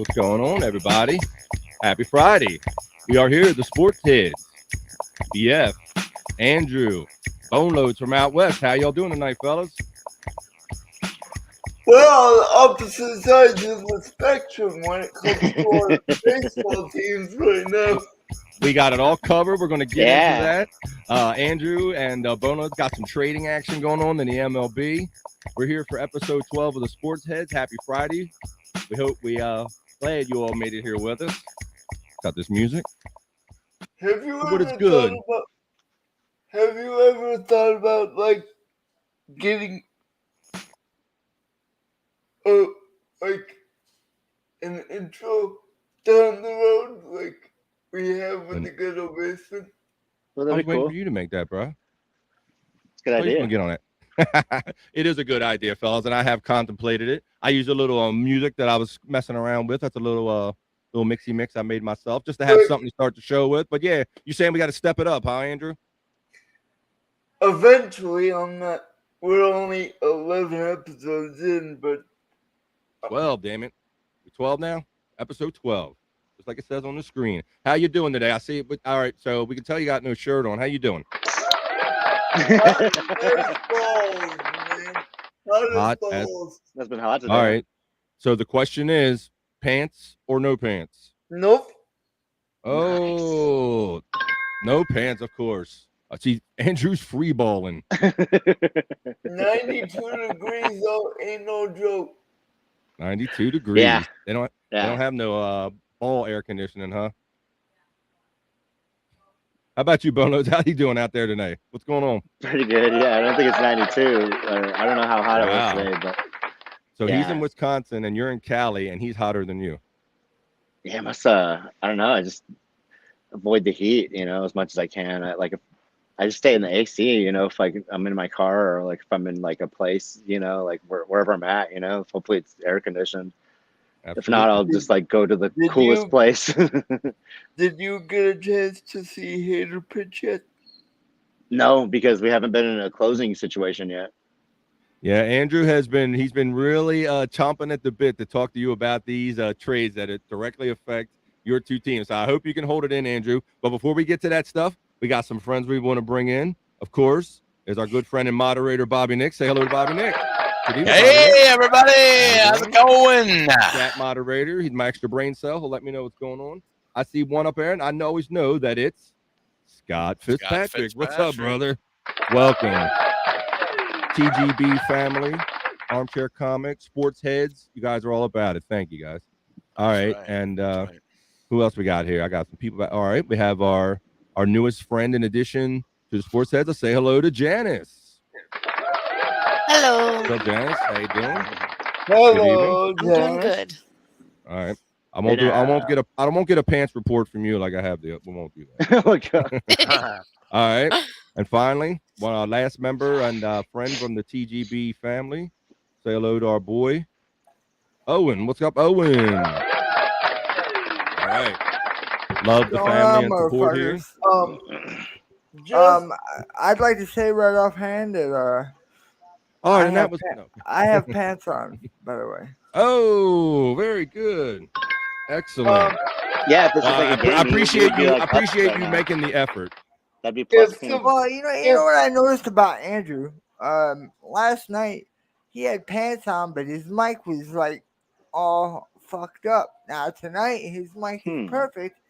What's going on, everybody? Happy Friday. We are here at the Sports Heads. BF, Andrew, Boneloads from out west. How y'all doing tonight, fellas? We're on opposite sides of the spectrum when it comes to our baseball teams right now. We got it all covered. We're going to get into that. Andrew and Boneloads got some trading action going on in the MLB. We're here for episode 12 of the Sports Heads. Happy Friday. We hope glad you all made it here with us. Got this music. Have you ever thought about like getting like an intro down the road like we have with the good old basement? Well, I was waiting for you to make that, bro. It's a good idea. You get on it. It is a good idea, fellas, and I have contemplated it. I used a little music that I was messing around with. That's a little mixy mix I made myself just to have something to start the show with. But yeah, you saying we got to step it up, huh, Andrew? Eventually, we're only 11 episodes in, but 12, damn it. We're 12 now? Episode 12. Just like it says on the screen. How you doing today? I see it. All right, so we can tell you got no shirt on. How you doing? Hot as That's been hot today. All right. So the question is, pants or no pants? Nope. Oh, nice. No pants, of course. See, Andrew's free balling. 92 degrees though, ain't no joke. 92 degrees. Yeah. They don't have no ball air conditioning, huh? How about you, Boneloads? How you doing out there tonight? What's going on? Pretty good. Yeah, I don't think it's 92. I don't know how hot it was today, but so he's in Wisconsin and you're in Cali, and he's hotter than you. Yeah, I don't know. I just avoid the heat, as much as I can. I just stay in the AC, if I'm in my car or like if I'm in like a place, like wherever I'm at, hopefully it's air conditioned. Absolutely. If not, I'll just like go to the coolest place. Did you get a chance to see Hater pitch yet? No, because we haven't been in a closing situation yet. Yeah, Andrew he's been really chomping at the bit to talk to you about these trades that directly affect your two teams. So I hope you can hold it in, Andrew. But before we get to that stuff, we got some friends we want to bring in. Of course, there's our good friend and moderator, Bobby Nick. Say hello to Bobby Nick. Hey, everybody. How's it going? Chat moderator. He's my extra brain cell. He'll let me know what's going on. I see one up there, and I always know that it's Scott Fitzpatrick. What's up, brother? Welcome. TGB family, Armchair Comics, Sports Heads. You guys are all about it. Thank you, guys. All right. And who else we got here? I got some people. All right. We have our newest friend in addition to the Sports Heads. I'll say hello to Janice. Hello. What's up, Janice? How you doing? Hello, I'm doing good. All right. I won't get a pants report from you like I have the. We won't do that. Oh my God. All right. And finally, our last member and friend from the TGB family. Say hello to our boy, Owen. What's up, Owen? All right. Love the family and support here. I'd like to say right offhand that I have pants on, by the way. Oh, very good. Excellent. Yeah, this is like a game. I appreciate you. I appreciate you making the effort. That'd be plus. Well, you know what I noticed about Andrew? Last night he had pants on, but his mic was like all fucked up. Now tonight his mic is perfect,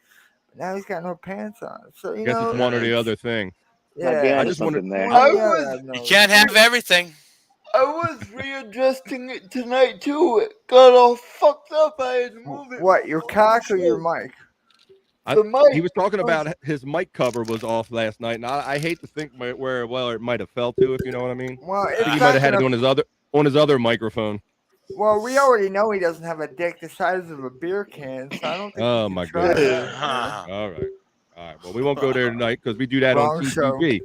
but now he's got no pants on. So I guess it's one or the other thing. Yeah, I just wanted there. You can't have everything. I was readjusting it tonight too. It got all fucked up. I had to move it. What, your cock or your mic? He was talking about his mic cover was off last night, and I hate to think where it might have fell to, if you know what I mean. Well, he might have had it on his other microphone. Well, we already know he doesn't have a dick the size of a beer can, so I don't think. Oh my God! All right. Well, we won't go there tonight because we do that on TGB.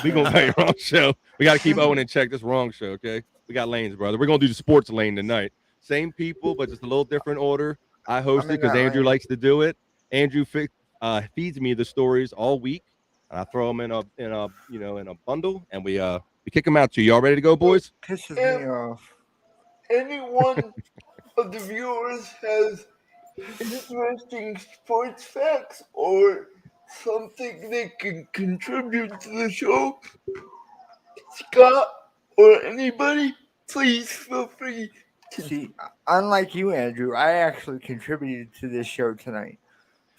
We gonna play wrong show. We got to keep Owen in check. This wrong show, okay? We got lanes, brother. We're gonna do the sports lane tonight. Same people, but just a little different order. I host it because Andrew likes to do it. Andrew feeds me the stories all week, and I throw them in a bundle, and we kick them out to you. Y'all ready to go, boys? Pisses me off. Any one of the viewers has interesting sports facts or something they can contribute to the show, Scott or anybody, please feel free to. See, unlike you, Andrew, I actually contributed to this show tonight.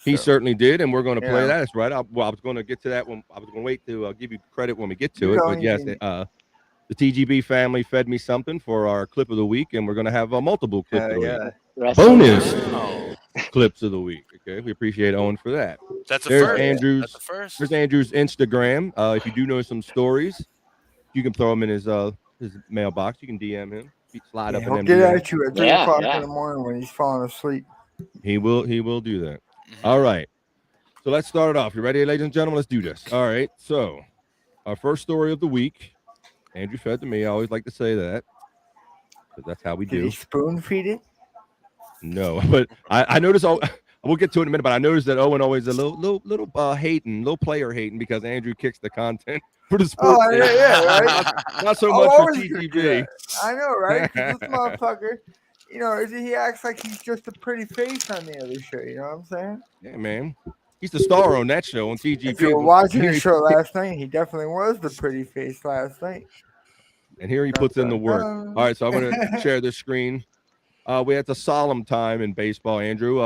He So, certainly did, and we're going to play yeah. that. That's right. I was going to get to that when I was going to wait to give you credit when we get to You it. go But yes, ahead. the TGB family fed me something for our clip of the week, and we're going to have multiple clips of the week. Bonus clips of the week. Okay, we appreciate Owen for that. That's the There's first. Andrew's. That's the first. There's Andrew's Instagram. If you do know some stories, you can throw them in his mailbox. You can DM him. Slide up He'll an get MDM. at you at 3 o'clock in the morning when he's falling asleep. He will do that. All right. So let's start it off. You ready, ladies and gentlemen? Let's do this. All right. So our first story of the week. Andrew fed to me. I always like to say that because that's how we Did do. he spoon feed it? No, but I noticed. We'll get to it in a minute. But I noticed that Owen always a little hating, little player hating because Andrew kicks the content for the sports. Oh, yeah, right. Not so much for TGB. I know, right? 'Cause this motherfucker, he acts like he's just a pretty face on the other show. You know what I'm saying? Yeah, man. He's the star on that show on TGB. If you were watching the show last night, he definitely was the pretty face last night. And here he puts in the work. All right, so I'm going to share this screen. We had a solemn time in baseball, Andrew.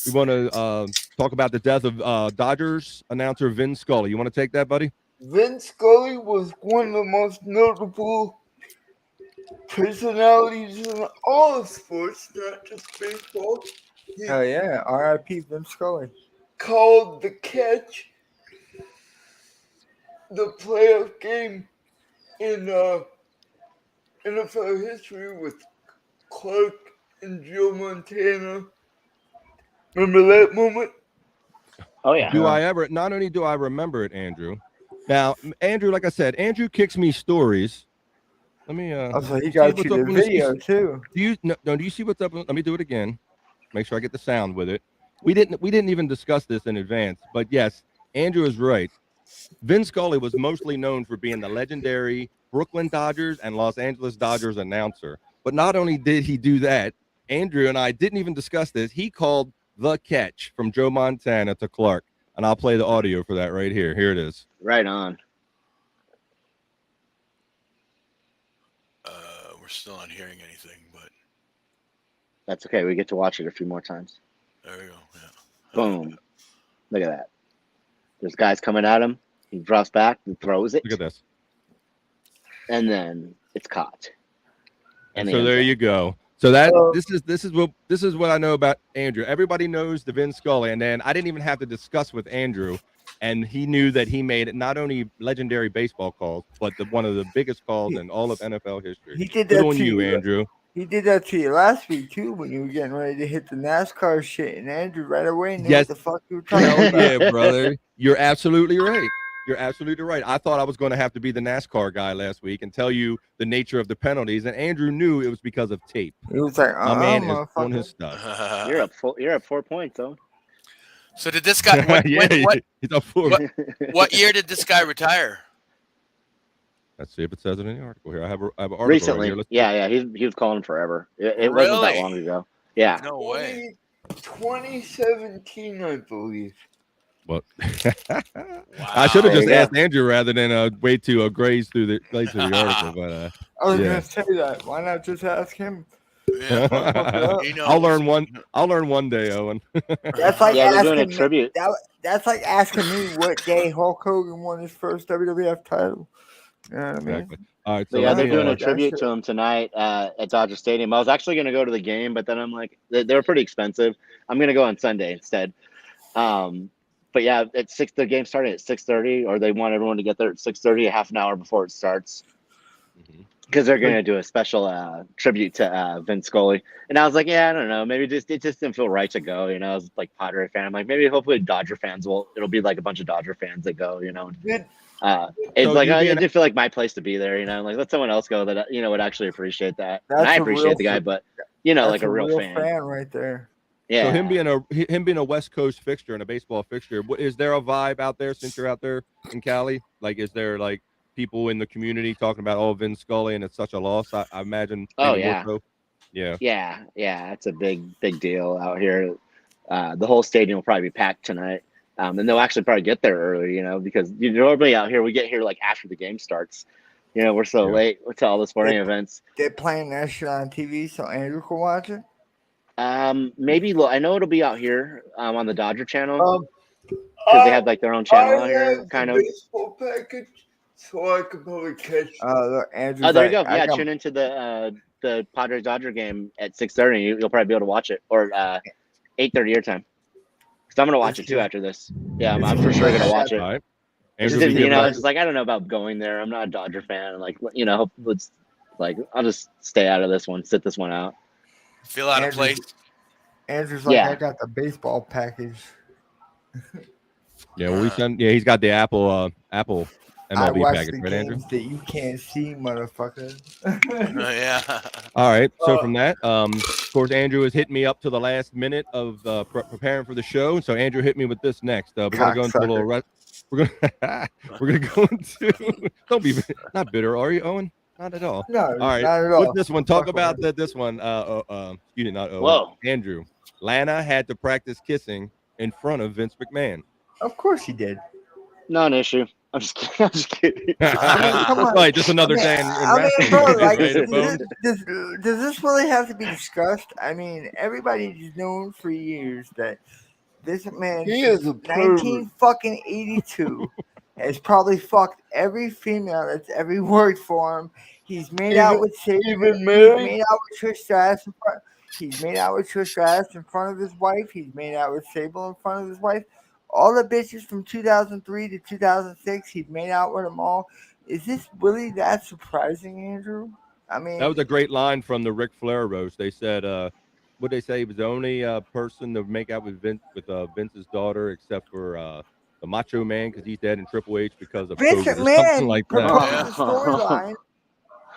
We want to talk about the death of Dodgers announcer Vin Scully. You want to take that, buddy? Vin Scully was one of the most notable personalities in all of sports, not just baseball. Oh yeah, R.I.P. Vin Scully. Called the catch the playoff game in NFL history with Clark and Joe Montana. Remember that moment? Oh yeah. Not only do I remember it, Andrew. Now, Andrew, like I said, Andrew kicks me stories. Let me Also, he got you the video too. Do you see what's up? Let me do it again. Make sure I get the sound with it. We didn't even discuss this in advance, but yes, Andrew is right. Vin Scully was mostly known for being the legendary Brooklyn Dodgers and Los Angeles Dodgers announcer. But not only did he do that, Andrew and I didn't even discuss this. He called the catch from Joe Montana to Clark. And I'll play the audio for that right here. Here it is. Right on. We're still not hearing anything, but that's okay. We get to watch it a few more times. There we go. Yeah. Boom. Look at that. There's guys coming at him. He drops back and throws it. Look at this. And then it's caught. And so there you go. So this is what I know about Andrew. Everybody knows the Vin Scully, and then I didn't even have to discuss with Andrew, and he knew that he made not only legendary baseball calls, but one of the biggest calls in all of NFL history. He did Good that on to you, Andrew. He did that to you last week too, when you were getting ready to hit the NASCAR shit, and Andrew right away knew what the fuck you were talking about. Yeah, brother, you're absolutely right. You're absolutely right. I thought I was going to have to be the NASCAR guy last week and tell you the nature of the penalties, and Andrew knew it was because of tape. He was like, "My man is on his stuff." You're up 4 points, though. So did this guy? He's up 4. What year did this guy retire? Let's see if it says it in the article here. I have an article recently. Right here. He was calling forever. It wasn't that long ago. Yeah. No way. 2017, I believe. Well, wow. I should have just asked Andrew rather than wait to graze through the article. But I was gonna say that. Why not just ask him? Yeah. I'll learn one day, Owen. That's like they're doing a asking tribute. That's like asking me what day Hulk Hogan won his first WWF title. You know what I mean? Exactly. All right, so yeah, they're doing a tribute to him tonight at Dodger Stadium. I was actually going to go to the game, but then I'm like, they were pretty expensive. I'm going to go on Sunday instead. But yeah, at 6, the game started at 6:30, or they want everyone to get there at 6:30, a half an hour before it starts, because they're going to do a special tribute to Vin Scully. And I was like, yeah, I don't know, maybe it just didn't feel right to go. You know, I was like Padre fan. I'm like, maybe hopefully Dodger fans it'll be like a bunch of Dodger fans that go. You know. It's like I didn't feel like my place to be there, you know. Like let someone else go that would actually appreciate that. And I appreciate the guy, but like a real fan right there. Yeah. So him being a West Coast fixture and a baseball fixture, is there a vibe out there since you're out there in Cali? Like, is there like people in the community talking about Vin Scully and it's such a loss? I imagine. Oh yeah. Yeah. Yeah. It's a big deal out here. the whole stadium will probably be packed tonight. And they'll actually probably get there early, you know, because normally out here we get here like after the game starts. You know, we're so late to all the sporting events. They're playing that shit on TV so Andrew can watch it. Maybe I know it'll be out here on the Dodger channel because they have like their own channel out here, kind of. Baseball package, so I could probably catch. Look, Andrew's there you go. Yeah, tune into the Padres Dodger game at 6:30. You'll probably be able to watch it, or 8:30 your time. Because I'm gonna watch it too after this. Yeah, I'm for sure gonna watch it. All right. It's just like I don't know about going there. I'm not a Dodger fan. Like, you know, I'll just stay out of this one, sit this one out. Feel out of place. Andrew's like, I got the baseball package. Yeah, well, he's got the Apple MLB package, right, Andrew? That you can't see, motherfucker. Yeah. All right. So from that, of course, Andrew has hit me up to the last minute of preparing for the show. So Andrew hit me with this next. We're gonna go into a little. We're gonna go into. Don't be not bitter, are you, Owen? Not at all. No. All right. Not at all. With this one, talk about this one. You did not. Owen. Whoa. Andrew. Lana had to practice kissing in front of Vince McMahon. Of course he did. Not an issue. I'm just kidding. I'm just kidding. Come on. Right, just another day in wrestling. Bro, like, Right, does this really have to be discussed? I mean, everybody's known for years that this man, He is a 1982, has probably fucked every female that's ever worked for him. He's made out with Sable. He's made out with Trish Stratus in front. He's made out with Trish Stratus in front of his wife. He's made out with Sable in front of his wife. All the bitches from 2003 to 2006, he's made out with them all. Is this really that surprising, Andrew? I mean, that was a great line from the Ric Flair roast. They said, what they say, he was the only person to make out with Vince's daughter, except for the Macho Man, because he's dead, and Triple H because of Vince COVID or McMahon something like that. proposed the storyline.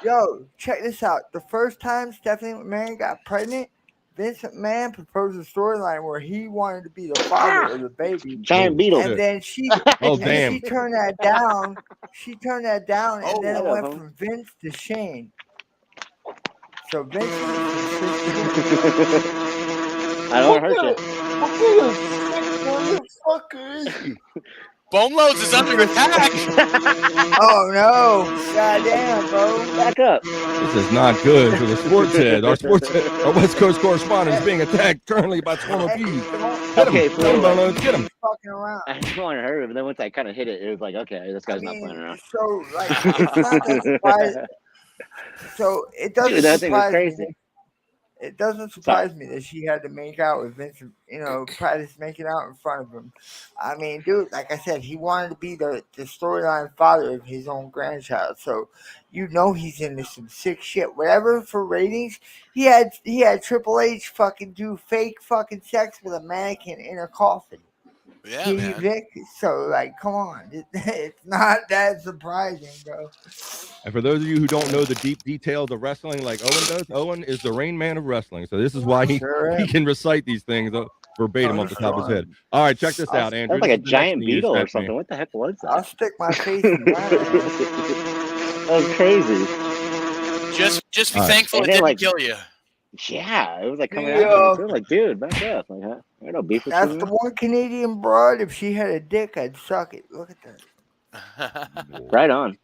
Yo, check this out. The first time Stephanie McMahon got pregnant, Vince McMahon proposed a storyline where he wanted to be the father of the baby. Giant beetle. And then she turned that down. She turned that down, and then it went from Vince to Shane. So Vince. I don't hurt you. What the fuck is he? Boneloads is under attack. Oh no! Goddamn, bro! Back up. This is not good for the sports head. Our West Coast correspondent is being attacked currently by Toronto Bees. Okay, get him. Fucking around. I didn't want to hurt him, but then once I kind of hit it, it was like, okay, this guy's not playing around. So, like, it's not that surprising. So it doesn't Dude, that thing was surprise crazy. me. It doesn't surprise me that she had to make out with Vince, practice making out in front of him. I mean, dude, like I said, he wanted to be the storyline father of his own grandchild. So, he's into some sick shit. Whatever for ratings, he had Triple H fucking do fake fucking sex with a mannequin in a coffin. Yeah, man. Vic, so, like, come on. It's not that surprising, bro. And for those of you who don't know the deep details of wrestling like Owen does, Owen is the Rain Man of wrestling. So this is why he can recite these things verbatim off the top of his head. All right, check this out, Andrew. That's like a giant beetle or something. What the heck was that? I'll stick my face in that. That was crazy. Just be thankful it didn't kill you. Yeah, it was like coming out. It was like, dude, back up. Like, huh? I don't know, beef with That's the one Canadian broad. If she had a dick, I'd suck it. Look at that. Right on.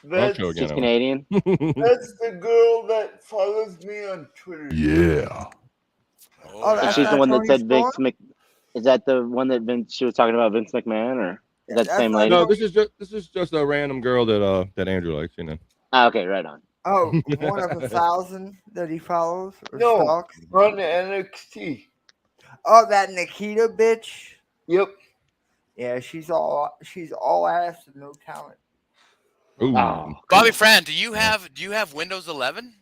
She's Canadian. That's the girl that follows me on Twitter. Yeah. Oh, she's the one that said Vince Is that the one that she was talking about Vince McMahon, or is that the same lady? No, this is just a random girl that Andrew likes, Okay, right on. Oh, one of 1,000 that he follows or No, stalks? on NXT. Oh, that Nikita bitch. Yep. Yeah, she's all ass and no talent. Ooh. Bobby Fran, do you have Windows 11?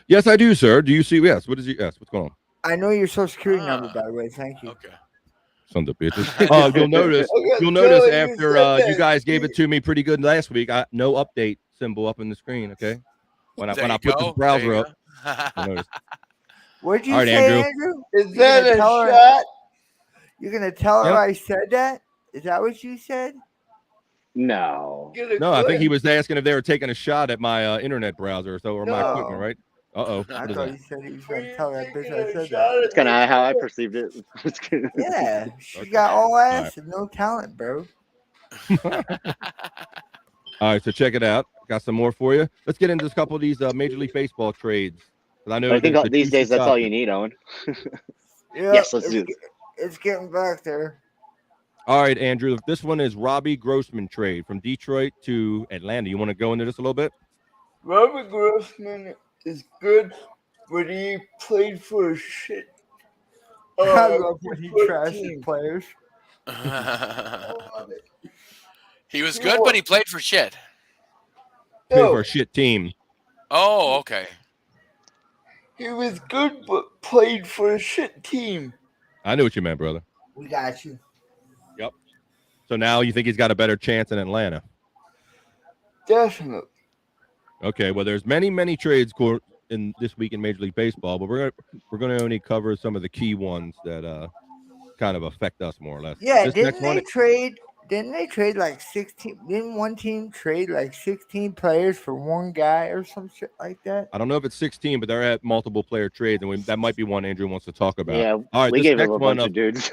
Yes, I do, sir. Do you see? Yes. What is he? Yes. What's going on? I know your social security number, by the way. Thank you. Okay. Sons of bitches. You'll notice after you guys gave it to me pretty good last week. No update symbol up in the screen. Okay. When I put the browser up. What'd you right, say, Andrew? Is that a shot? You're gonna tell her I said that? Is that what you said? No. No, I think he was asking if they were taking a shot at my internet browser or my equipment, right? Uh-oh. I What is thought that? he said he was Were going to you tell that bitch taking I a said shot that. at It's kind of how I me? perceived it. Yeah, she Okay. got all right. ass and no talent, bro. All right, so check it out. Got some more for you. Let's get into a couple of these Major League Baseball trades. 'Cause I know But I think it's a these juicy days that's all you topic. need, Owen. Yeah, Yes, let's do this. it's getting back there. All right, Andrew. This one is Robbie Grossman trade from Detroit to Atlanta. You want to go into this a little bit? Robert Grossman is good, but he played for a shit I love when he Detroit trashes team. players. He was He good, wa- but he played for shit. Played No, for a shit team. Oh, okay. he was good, but played for a shit team. I knew what you meant, brother. We got you. Yep. So now you think he's got a better chance in Atlanta? Definitely. Okay. Well, there's many trades in this week in Major League Baseball, but we're gonna only cover some of the key ones that kind of affect us more or less. Yeah, This next one, didn't they trade like 16? Didn't one team trade like 16 players for one guy or some shit like that? I don't know if it's 16, but they're at multiple player trades, and that might be one Andrew wants to talk about. Yeah, All right, we this gave him next a one bunch of dudes.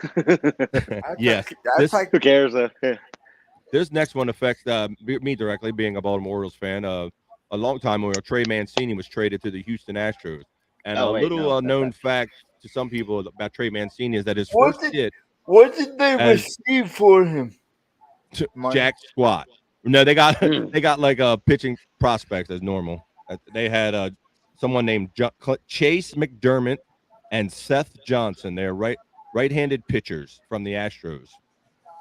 yes, That's this like Who cares? this next one affects me directly, being a Baltimore Orioles fan. A long time ago, Trey Mancini was traded to the Houston Astros, and Oh, a wait, little no, known fact to some people about Trey Mancini is that his What first did hit what did they as receive for him? money. Jack Squat. No, they got Mm. they got like pitching prospects as normal. They had someone named Chase McDermott and Seth Johnson. They're right-handed pitchers from the Astros.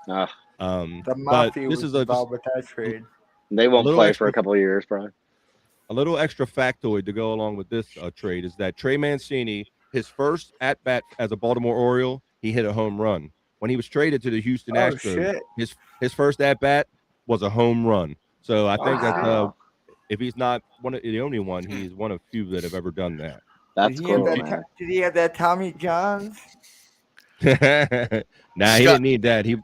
Ugh, The But mafia this was is just involved with that trade. they won't little play extra- for a couple of years, probably. a little extra factoid to go along with this trade is that Trey Mancini, his first at bat as a Baltimore Oriole, he hit a home run. When he was traded to the Houston Oh Astros, shit! his first at bat was a home run. So I think that Wow. if he's not the only one, he's one of few that have ever done that. That's Did he have cool, that? man. Did he have that Tommy Johns? Nah, he didn't need that. Go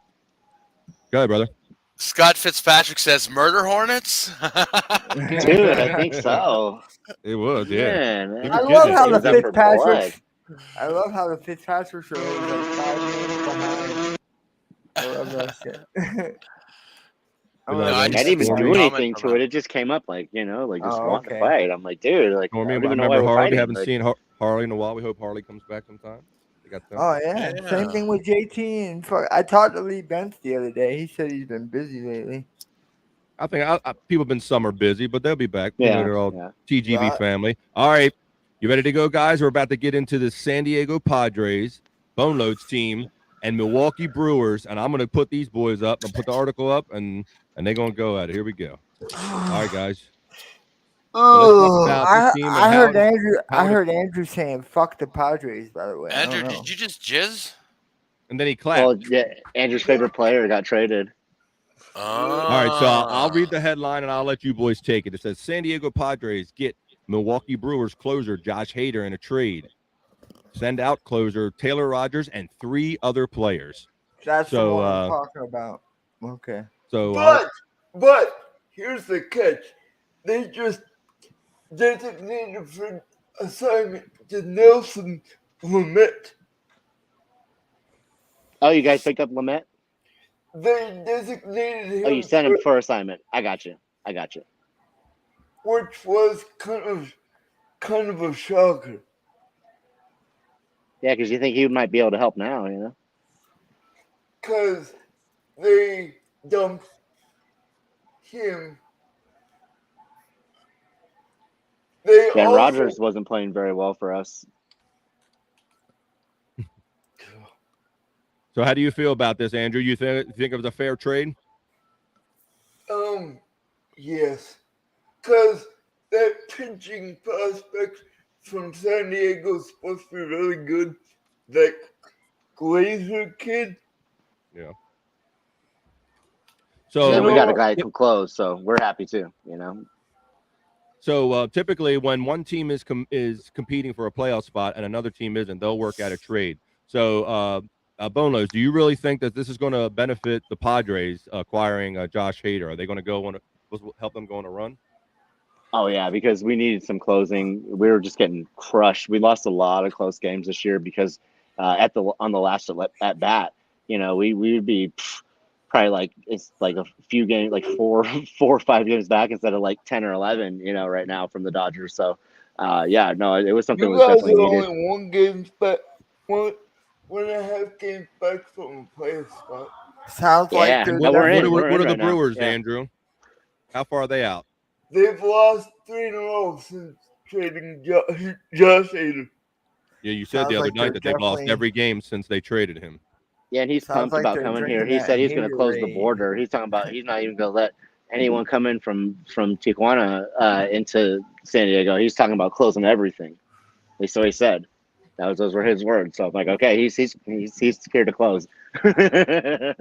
ahead, brother. Scott Fitzpatrick says murder hornets. Dude, I think so. It was, yeah. Man, He I was love getting how it. the He was up for blood. Fitzpatrick. I love how the Fitzpatrick show was like 5 minutes behind. I love that shit. You I'm know, like, I I just didn't even missed do the anything comment to on it. It just came up like, just Oh, wanting to okay. fight. I'm like, dude, like, I Stormy, don't I even know why remember we're Harley. fighting. Haven't Like, seen Harley in a while. We hope Harley comes back sometime. They got them. oh yeah. Yeah. Same thing with JT and I talked to Lee Bentz the other day. He said he's been busy lately. I think people have been summer busy, but they'll be back. yeah, They're all yeah. TGV Right. family. All right. You ready to go, guys? We're about to get into the San Diego Padres, Boneloads team, and Milwaukee Brewers. And I'm going to put these boys up. I'll put the article up, and they're going to go at it. Here we go. All right, guys. So let's talk about this team and I heard how Andrew. I it- heard Andrew saying "fuck the Padres." By the way, I Andrew, don't know. did you just jizz? and then he clapped. Well, yeah, Andrew's favorite player got traded. All right, so I'll read the headline and I'll let you boys take it. It says San Diego Padres get Milwaukee Brewers closer Josh Hader in a trade. Send out closer Taylor Rogers and 3 other players. That's the So, one I'm talking about. Okay. So But here's the catch. They just designated for assignment to Nelson Lamette. Oh, you guys picked up Lamette? They designated him Oh, you sent him for assignment. I got you. which was kind of a shocker. Yeah, because you think he might be able to help now, Because they dumped him. They Yeah, and also, Rogers wasn't playing very well for us. So how do you feel about this, Andrew? You think it was a fair trade? yes. Because that pitching prospect from San Diego is supposed to be really good. That Glazer kid. Yeah. Yeah, So we got a guy who close, so we're happy too, So typically, when one team is competing for a playoff spot and another team isn't, they'll work out a trade. So, Boneloads, do you really think that this is going to benefit the Padres acquiring Josh Hader? Are they going to help them go on a run? Oh yeah, because we needed some closing. We were just getting crushed. We lost a lot of close games this year because on the last at bat, we would be probably like it's like a few games, like four or 5 games back instead of like 10 or 11, right now from the Dodgers. So yeah, no, it was something You that was guys definitely are needed. only 1 game back, 1.5 games back from a playoff spot. Sounds like Yeah, they're What, we're what, in. are, We're what in are the right now. Brewers, Yeah. Andrew? How far are they out? They've lost 3 in a row since trading Josh Hader. Yeah, you said the Sounds other like night that they've lost definitely- every game since they traded him. Yeah, and he's Sounds pumped like about they're coming here. drinking He that said he's going to close the Haterade. border. He's talking about he's not even going to let anyone come in from Tijuana into San Diego. He's talking about closing everything. So he said. Those were his words. So I'm like, okay, he's here to close. He said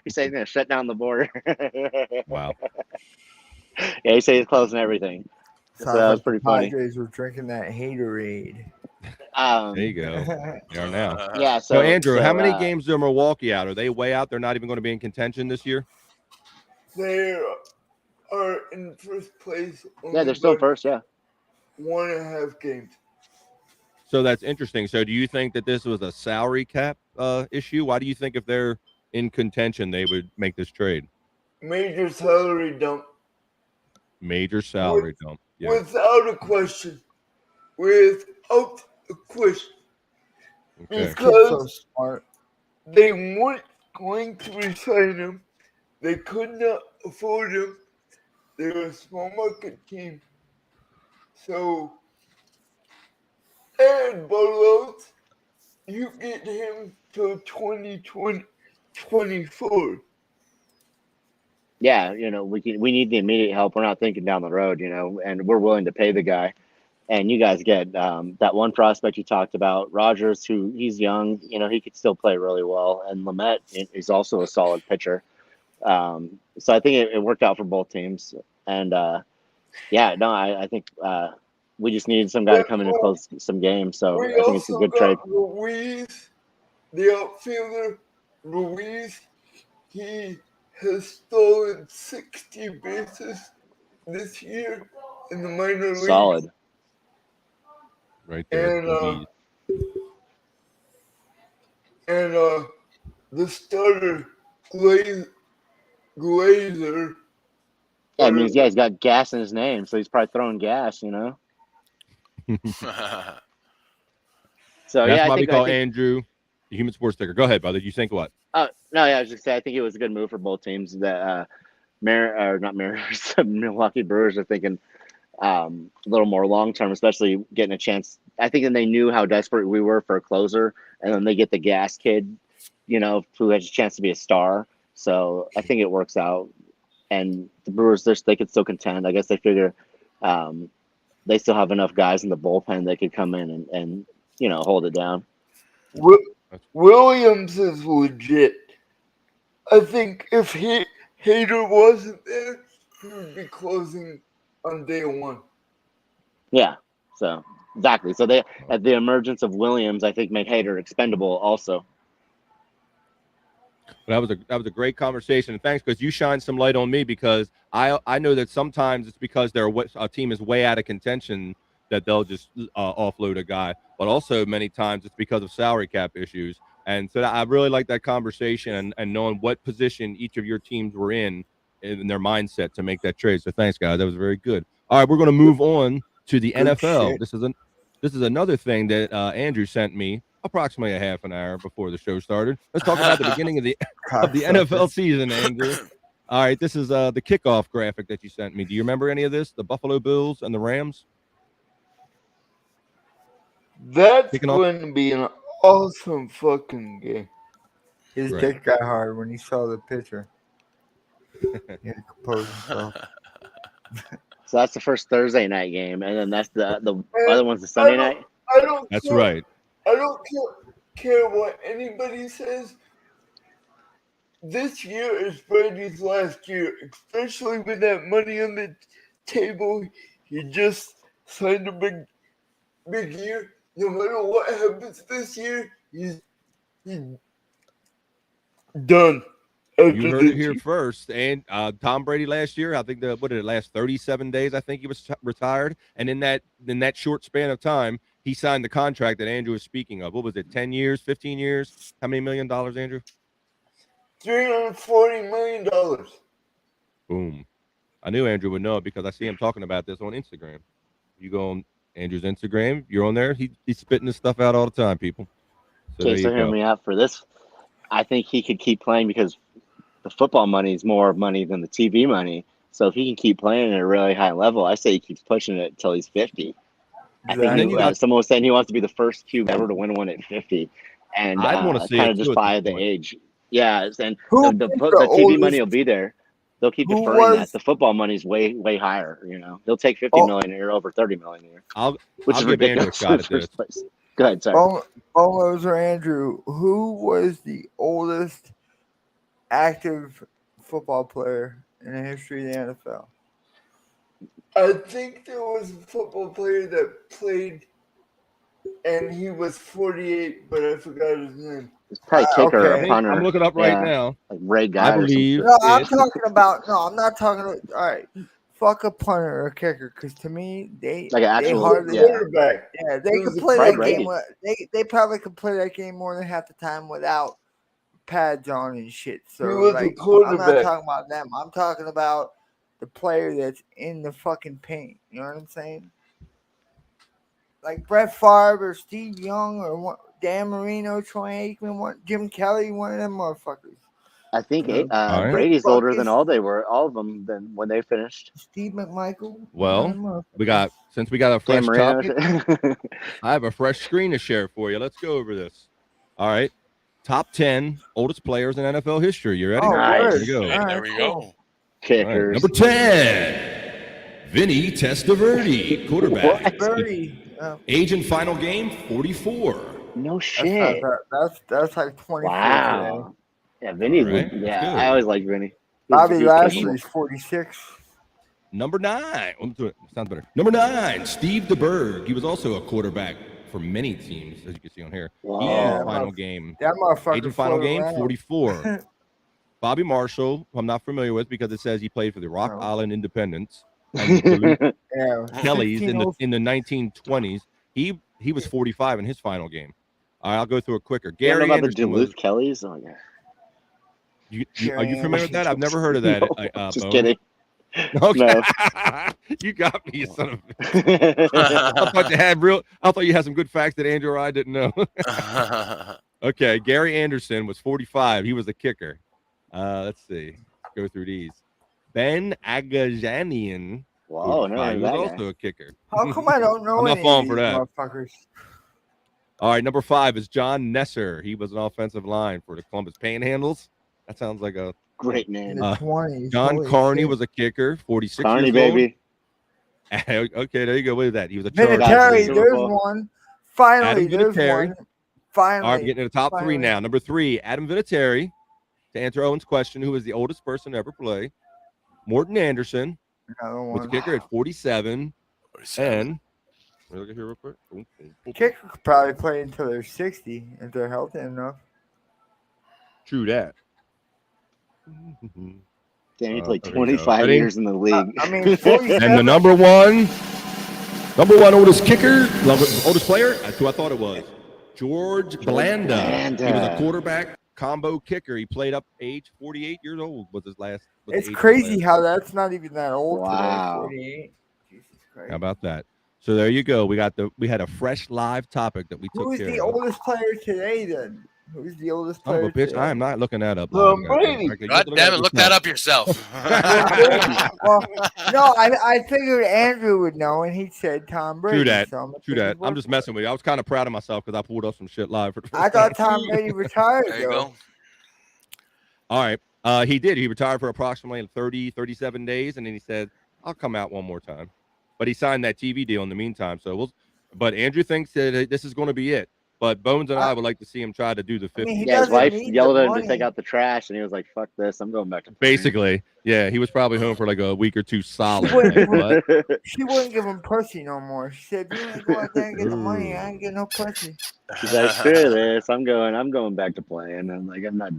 he's going to shut down the border. Wow. Yeah, he said he's closing everything. So Sounds that was like pretty the funny. Padres were drinking that Haterade. There you go. They are now. Yeah. So, So Andrew, how many games are Milwaukee out? Are they way out? They're not even going to be in contention this year? They are in first place. Yeah, they're still first. Yeah. 1.5 games. So that's interesting. So do you think that this was a salary cap issue? Why do you think if they're in contention, they would make this trade? Major salary dump. Major salary dump. Yeah. Without a question. Without a question. Okay. This kid's so Because smart. they weren't going to resign him. They could not afford him. They're a small market team. So, and Boneloads, you get him till 2024. Yeah, we need the immediate help. We're not thinking down the road, and we're willing to pay the guy. And you guys get that one prospect you talked about, Rogers, who he's young, he could still play really well. And Lamet is also a solid pitcher. So I think it worked out for both teams. And yeah, no, I think we just needed some guy to come in and close some games. So We I think it's a also good trade. got Ruiz, the outfielder. Ruiz, he has stolen 60 bases this year in the minor leagues. Solid. Right there. And the starter, Glazer. Yeah, I mean, he's got gas in his name, so he's probably throwing gas, So That's yeah, why I we think call Andrew the human sports sticker. Go ahead, brother. You think what? no, yeah, I was just saying, I think it was a good move for both teams. That not Mariners, Milwaukee Brewers are thinking a little more long term, especially getting a chance. I think that they knew how desperate we were for a closer, and then they get the gas kid, who has a chance to be a star. So I think it works out, and the Brewers they could still contend. I guess they figure they still have enough guys in the bullpen that could come in and hold it down. Williams is legit. I think if Hader wasn't there, he would be closing on day 1. Yeah, so exactly. So they at the emergence of Williams, I think made Hader expendable also. That was a great conversation, and thanks because you shine some light on me because I know that sometimes it's because a team is way out of contention that they'll just offload a guy, but also many times it's because of salary cap issues. And so I really like that conversation and knowing what position each of your teams were in their mindset to make that trade. So thanks, guys. That was very good. All right, we're going to move on to the Good NFL. shit. This is another thing that Andrew sent me approximately a half an hour before the show started. Let's talk about the beginning of the NFL season, Andrew. All right, this is the kickoff graphic that you sent me. Do you remember any of this? The Buffalo Bills and the Rams? That's going to be an awesome fucking game. His dick got hard when he saw the picture. He had to compose himself. So that's the first Thursday night game, and then that's the other one's the Sunday night. That's right. I don't care what anybody says. This year is Brady's last year, especially with that money on the table. He just signed a big year. No matter what happens this year, he's done. You heard it here first. And Tom Brady last year, I think what did it last 37 days? I think he was retired. And in that short span of time, he signed the contract that Andrew was speaking of. What was it? 10 years, 15 years? How many $1 million, Andrew? $340 million. Boom. I knew Andrew would know it because I see him talking about this on Instagram. You go on Andrew's Instagram, you're on there. He's spitting this stuff out all the time, people. So Okay, so hear me out for this. I think he could keep playing because the football money is more money than the TV money. So if he can keep playing at a really high level, I say he keeps pushing it until he's 50. Exactly. I think someone was saying he wants to be the first QB ever to win one at 50. And I'd want to see kind it of just by the age. Yeah, and the TV money will be there. They'll keep deferring that. The football money's way higher. You know, they'll take $50 million a year over $30 million a year. Which is ridiculous. Andrew a shot at this. Go ahead, sorry. Boneloads or Andrew, who was the oldest active football player in the history of the NFL? I think there was a football player that played, and he was 48, but I forgot his name. It's probably kicker or punter. I'm looking up right now. Like Ray Guy. I believe. No, I'm talking about. No, I'm not talking. All right, fuck a punter or a kicker, because to me, they like an actual quarterback. Yeah, they could play that game. They probably could play that game more than half the time without pads on and shit. So like, I'm not talking about them. I'm talking about the player that's in the fucking paint. You know what I'm saying? Like Brett Favre or Steve Young or Dan Marino, Troy Aikman, Jim Kelly, one of them motherfuckers. I think Brady's older than all of them than when they finished. Steve McMichael. Well, since we got a fresh topic, I have a fresh screen to share for you. Let's go over this. All right. Top 10 oldest players in NFL history. You ready? Oh, nice. There you go. There we go. Kickers. Right. Number 10, Vinny Testaverde, quarterback. Age and final game, 44. No shit. That's like 24. Wow. Today. Yeah, Vinny's right. I always like Vinny. Bobby Lashley's 46. Number 9. Sounds better. Number 9, Steve DeBerg. He was also a quarterback for many teams, as you can see on here. Wow. Final game. That motherfucker. Age and final game, 44. Bobby Marshall, who I'm not familiar with because it says he played for the Rock Island Independents and the Kellys in the 1920s. He was 45 in his final game. All right, I'll go through it quicker. Gary about Anderson the Duluth Kellys? Oh yeah. Are you familiar with that? I've never heard of that. No, just kidding. Okay. No. You got me, you son of a I thought you had some good facts that Andrew or I didn't know. Okay, Gary Anderson was 45. He was a kicker. Let's see. Go through these. Ben Agajanian. Wow, no, he was also a kicker. How come I don't know? I'm not falling for that. Motherfuckers. All right, number 5 is John Nesser. He was an offensive line for the Columbus Panhandles. That sounds like a great name. John Carney was a kicker, 46 Carney, years old. baby. Okay, there you go. What is that? He was a Vinatieri. There's one. Finally, there's one. Finally. All right, I'm getting to the top 3 now. Number 3, Adam Vinatieri. To answer Owen's question, who was the oldest person to ever play? Morton Anderson was a kicker at 47. And look at here real quick. Kicker could probably play until they're 60 if they're healthy enough. True that. Damn, he played 25 years in the league. I mean, and the number one oldest kicker, oldest player, that's who I thought it was. George Blanda. He was a quarterback combo kicker. He played up age 48 years old was his last. It's crazy how that's not even that old wow. today. 48. Jesus Christ. How about that? So there you go. We had a fresh live topic that we took care of. Who's the oldest player today then? Who's the oldest player? Bitch, I am not looking that up. Brady. God damn it, look that up yourself. Well, no, I figured Andrew would know, and he said Tom Brady. True that. I'm just messing with you. I was kind of proud of myself because I pulled up some shit live. I thought Tom Brady retired. There you go. All right. He did. He retired for approximately 37 days, and then he said, I'll come out one more time. But he signed that TV deal in the meantime. But Andrew thinks that this is going to be it. But Bones and I would like to see him try to do the 50. His wife yelled at him to take out the trash, and he was like, fuck this, I'm going back to basically, yeah, he was probably home for like a week or two solid. She wouldn't give him pussy no more. She said, you ain't go out there and get the money, I ain't getting no pussy. She's like, screw this, I'm going back to playing. I'm like, I'm not.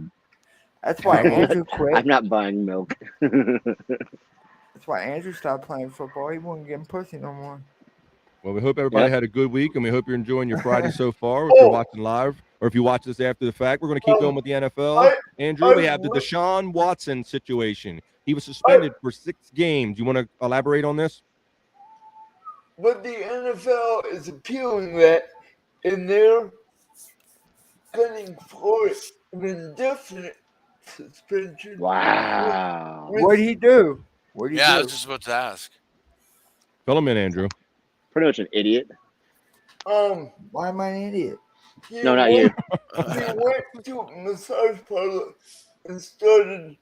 That's why Andrew quit. I'm not buying milk. That's why Andrew stopped playing football. He wasn't getting pussy no more. Well, we hope everybody had a good week, and we hope you're enjoying your Friday so far. If Oh. you're watching live, or if you watch this after the fact, we're going to keep going with the NFL. Andrew, we have the Deshaun Watson situation. He was suspended for 6 games. You want to elaborate on this? But the NFL is appealing that, and they're gunning for an indefinite suspension. Wow. What'd he do? What'd he do? I was just about to ask. Fill him in, Andrew. Pretty much an idiot. Why am I an idiot? No, not you. He went to a massage parlor and started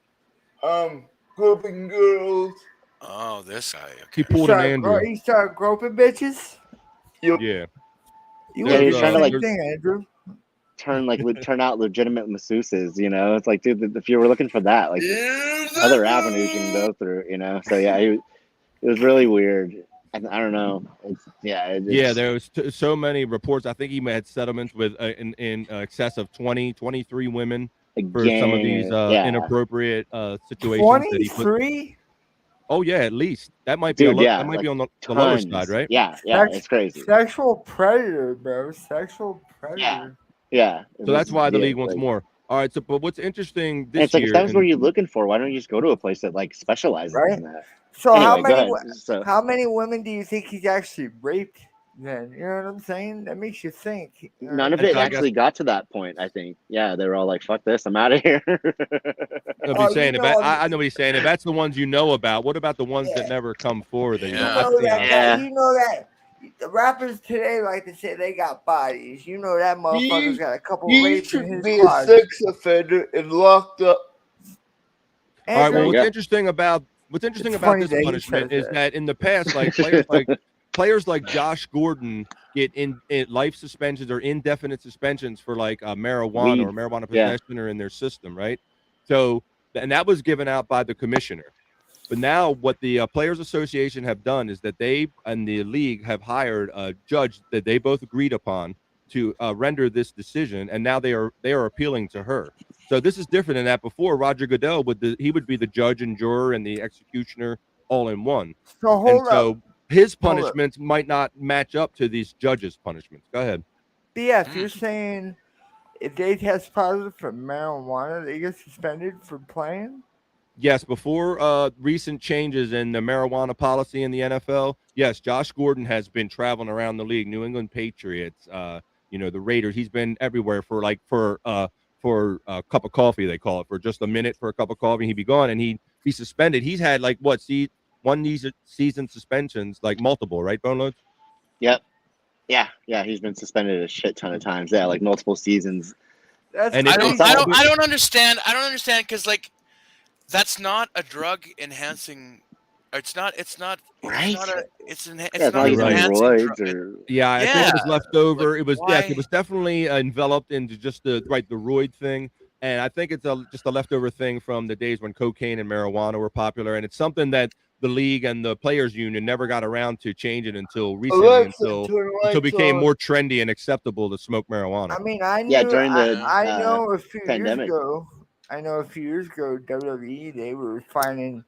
groping girls. Oh, this guy. Okay. He pulled an Andrew. He started groping bitches. Yep. Yeah. You Yeah, were he's the trying to, same like, thing, Andrew. turn out legitimate masseuses, you know? It's like, dude, if you were looking for that, like, other avenues you can go through, you know? So, yeah, it was really weird. I don't know. There was so many reports. I think he had settlements with in excess of 23 women for some of these inappropriate situations. 23? Oh yeah, at least that might be that might be on the lower side, right? Yeah, it's crazy. Sexual predator, bro. Sexual predator. Yeah. So that's why the league wants more. All right. So, but what's interesting this it's like, year? if that was what you're looking for, why don't you just go to a place that like specializes in that? So anyway, how many women do you think he's actually raped? Then you know what I'm saying? That makes you think. None of it actually got to that point. I think. Yeah, they were all like, "Fuck this, I'm out of here." Nobody's saying it. I know what he's saying. If that's the ones you know about, what about the ones that never come forward? That you know that the rappers today like to say they got bodies. You know that motherfucker's got a couple rapes in his be closet. A sex offender and locked up. All right. Well, what's interesting about this punishment is that in the past, like players like Josh Gordon get in life suspensions or indefinite suspensions for like marijuana or marijuana possession or in their system, right? So, and that was given out by the commissioner. But now what the Players Association have done is that they and the league have hired a judge that they both agreed upon to render this decision, and now they are appealing to her. So this is different in that before Roger Goodell would be the judge and juror and the executioner all in one. So his punishments might not match up to these judges' punishments. Go ahead. BF, you're saying if they test positive for marijuana, they get suspended for playing? Yes, before recent changes in the marijuana policy in the NFL, yes, Josh Gordon has been traveling around the league, New England Patriots, the Raiders. He's been everywhere for a cup of coffee, they call it, for just a minute for a cup of coffee. He'd be gone and he'd be suspended. He's had one season suspensions, like multiple, right, Boneloads? Yep. Yeah. He's been suspended a shit ton of times. Yeah, like multiple seasons. I don't understand. I don't understand because like that's not a drug enhancing. It's not. Right. It's not an enhancing drug. I think it was left over. It was it was definitely enveloped into just the roid thing. And I think it's just a leftover thing from the days when cocaine and marijuana were popular. And it's something that the league and the players union never got around to change it until recently, until it became more trendy and acceptable to smoke marijuana. I mean, I know a few pandemic. years ago. I know a few years ago, WWE, they were finding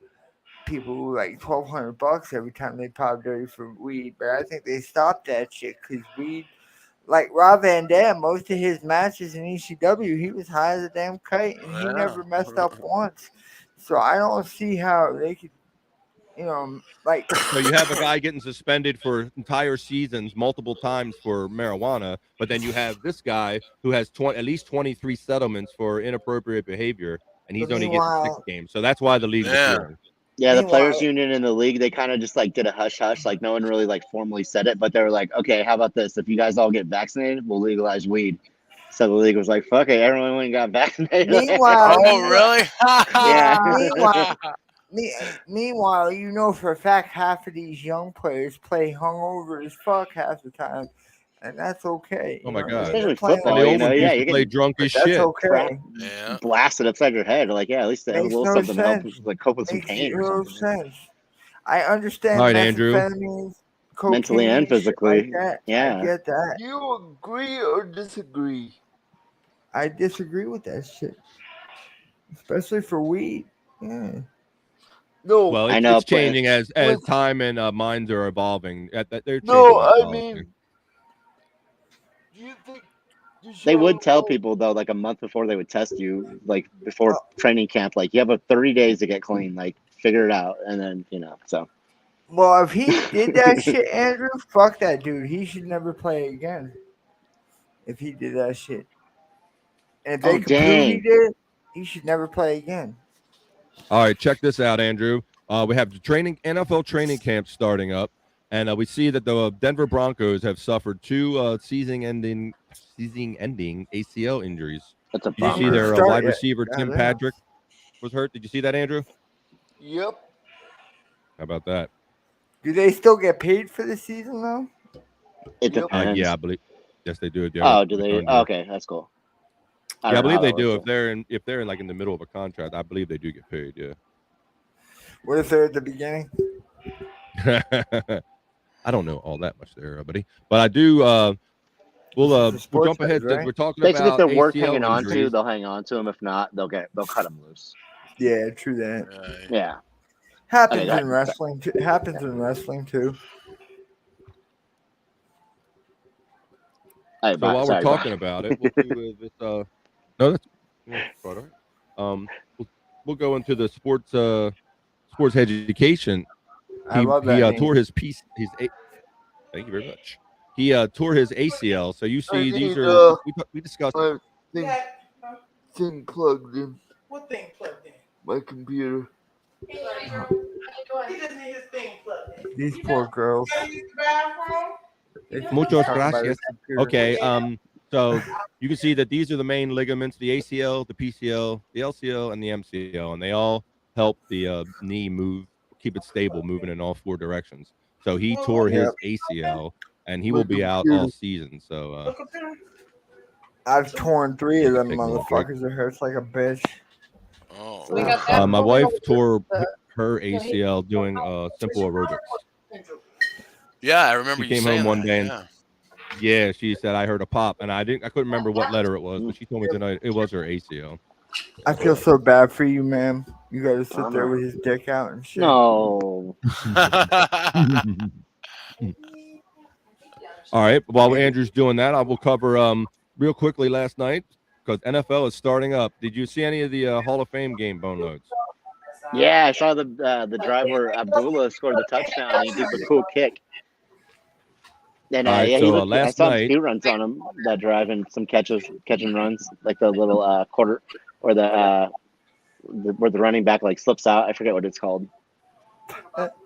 people like $1,200 every time they popped dirty for weed. But I think they stopped that shit because weed, like Rob Van Dam, most of his matches in ECW, he was high as a damn kite and he never messed up once. So I don't see how they could, So you have a guy getting suspended for entire seasons multiple times for marijuana, but then you have this guy who has at least 23 settlements for inappropriate behavior, and he's only getting 6 games. So that's why the league's appealing. Yeah, the players union and the league, they kind of just like did a hush hush, like no one really like formally said it, but they were like, okay, how about this? If you guys all get vaccinated, we'll legalize weed. So the league was like, fuck it, everyone went and got vaccinated. Meanwhile, really? Yeah. Meanwhile, for a fact half of these young players play hungover as fuck half the time, and that's okay. Oh my god! Especially football, you can play drunk as shit. That's okay. Yeah. Blasted upside your head, like at least they have a little something to help, like cope with some pain or something. Sense. I understand. All right, Andrew. Cocaine, mentally and physically. Like that. Yeah, I get that. Do you agree or disagree? I disagree with that shit. especially for weed. Yeah. No, Well, I it's, know, it's but- changing as With- time and minds are evolving. They're changing. no, that I policy. mean, do you think the They would show tell will- people though, like a month before they would test you, like before training camp, like you have 30 days to get clean, like figure it out, and then so. Well, if he did that shit, Andrew, fuck that dude. He should never play again. If he did that shit, and if they Oh, could prove he dang. did, he should never play again. All right, check this out, Andrew. We have the NFL training camp starting up, and we see that the Denver Broncos have suffered 2 season-ending ACL injuries. That's a Did you see bummer. their Start wide yet. receiver Tim Goddamn. Patrick was hurt? Did you see that, Andrew? Yep. How about that? Do they still get paid for the season though? It Yep. depends. Yeah, I believe. Yes, they do. Oh, do they? Oh, okay, that's cool. Yeah, I don't know believe how they that do. works, If they're in the middle of a contract, I believe they do get paid. Yeah. What if they're at the beginning? I don't know all that much there, buddy, but I do. We'll This is a we'll sports jump ahead page, since right? we're talking Basically, if about they're worth ACL hanging on to, injuries. they'll hang on to him. If not, they'll cut them loose. Yeah, true that. Yeah. Happens Okay, in wrestling. Happens in wrestling too. Hey, So bye. while Sorry, we're bye. talking about it, we'll do this. No, that's quite all right. We'll go into the sports education. I love that. He name. tore his piece. Thank you very much. He tore his ACL. So you see, these need, are we discussed. My thing plugged in. What thing plugged in? My computer. He just need his thing plugged in. These poor girls. Gotta use the bathroom? They just Muchas talk about gracias. the computer. Okay. So you can see that these are the main ligaments: the ACL, the PCL, the LCL, and the MCL, and they all help the knee move, keep it stable, moving in all 4 directions. So he tore his ACL, and he will be out all season. So I've torn 3 of them Take a little break. motherfuckers. It hurts like a bitch. Oh. We got that. my wife tore her ACL doing simple aerobics. Yeah, I remember She you came saying home one that, day and yeah. Yeah, she said I heard a pop, and I couldn't remember what letter it was, but she told me tonight it was her ACL. I feel so bad for you, ma'am. You gotta sit there with his dick out and shit. No. All right. While Andrew's doing that, I will cover real quickly last night because NFL is starting up. Did you see any of the Hall of Fame game, Boneloads? Yeah, I saw the drive where Abdullah scored the touchdown. He did the cool kick. And All right, yeah, so, I last saw night- some speed runs on him that drive and some catch and runs, like the little quarter or where the running back like slips out. I forget what it's called.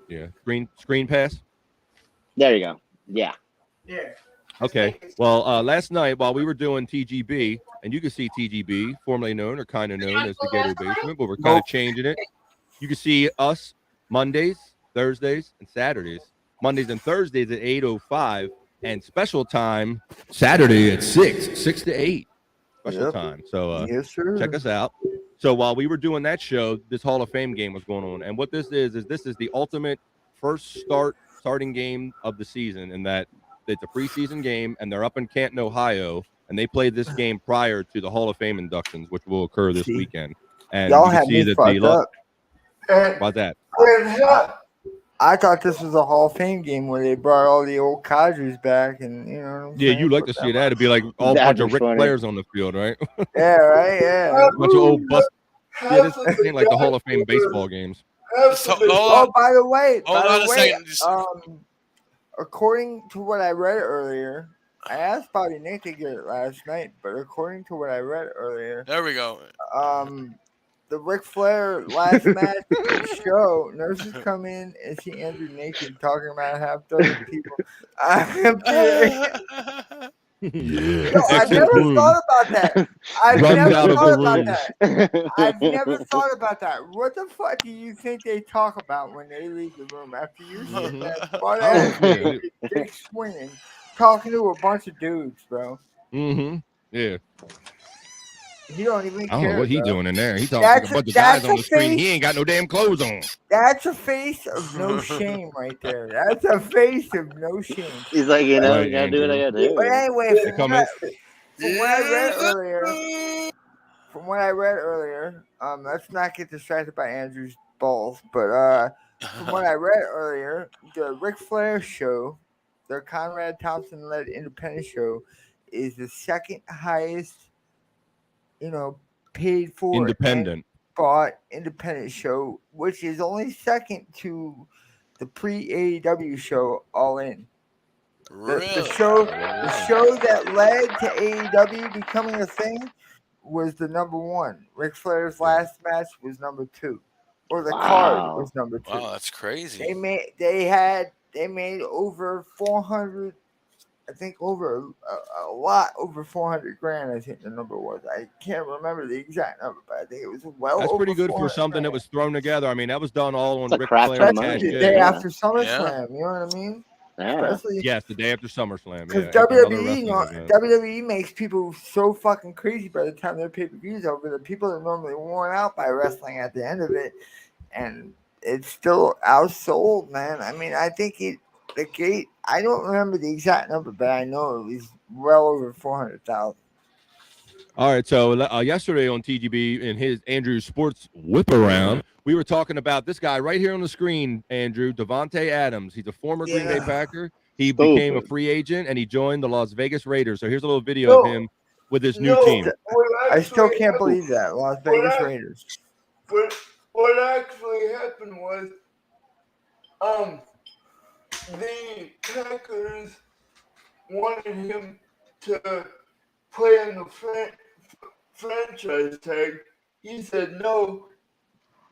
Yeah, screen pass. There you go. Yeah. Yeah. Okay. Well, last night while we were doing TGB, and you can see TGB, formerly known or kind of known as the Ghetto Basement, but we're kind of changing it. You can see us Mondays, Thursdays, and Saturdays. Mondays and Thursdays at 8:05, and special time Saturday at 6 to 8. Special Yep. time. So Yes, sir. check us out. So while we were doing that show, this Hall of Fame game was going on, and what this is the ultimate first starting game of the season, in that it's a preseason game, and they're up in Canton, Ohio, and they played this game prior to the Hall of Fame inductions, which will occur this See? weekend. And Y'all you can had see me that fucked up. why's that? I thought this was a Hall of Fame game where they brought all the old cadres back, and you know. What I'm Yeah, saying? you like to Put see that? It'd be like all That'd bunch of be Rick funny. players on the field, right? Yeah, right. Yeah. bunch of old bust. Yeah, this ain't like the Hall of Fame baseball games. So, hold Oh, on. by the way, Hold on a second. Just- according to what I read earlier, I asked Bobby Nick to get it last night, but according to what I read earlier, There we go. the Ric Flair last match show, nurses come in and see Andrew naked talking about half dozen people. No, I Exit never room. thought about that. I've Runs never out of thought the about room. that. I've never thought about that. What the fuck do you think they talk about when they leave the room after you're sitting there, butt ass Yeah. naked, dick swinging, talking to a bunch of dudes, bro? Mm-hmm. Yeah. He don't even I don't care. know what he bro. doing in there. He talking That's like a bunch of that's guys on a the screen. He face- ain't got no damn clothes on. That's a face of no shame right there. That's a face of no shame. He's like, you know, Right, you gotta do what I gotta do. But anyway, Come in. from what I read earlier, from what I read earlier, let's not get distracted by Andrew's balls, but from what I read earlier, the Ric Flair show, the Conrad Thompson led independent show, is the second highest, paid for and Independent. bought independent show, which is only second to the pre AEW show All In. Really? The show that led to AEW becoming a thing was the number one. Ric Flair's last match was number 2, or the card was number 2. Wow, that's crazy. They made over 400. I think over a lot over 400 grand. I think the number was. I can't remember the exact number, but I think it was well. That's over pretty good for 400 something that grand. was thrown together. I mean, that was done all on It's a Ric crap Flair. ton of Especially money. the day Yeah. after SummerSlam. You know what I mean? Yeah. Especially Yes, the day after SummerSlam. because Yeah, another WWE, wrestling event. WWE makes people so fucking crazy by the time their pay-per-views over. The people are normally worn out by wrestling at the end of it, and it's still outsold, man. I mean, I think the gate. I don't remember the exact number, but I know it was well over 400,000. All right, so yesterday on TGB in his Andrew Sports Whip Around, we were talking about this guy right here on the screen, Andrew, Davante Adams. He's a former Green Bay Packer. He became a free agent, and he joined the Las Vegas Raiders. So here's a little video of him with his new team. I still can't believe that. Las Vegas Raiders. What actually happened was, the Packers wanted him to play on the franchise tag. He said no.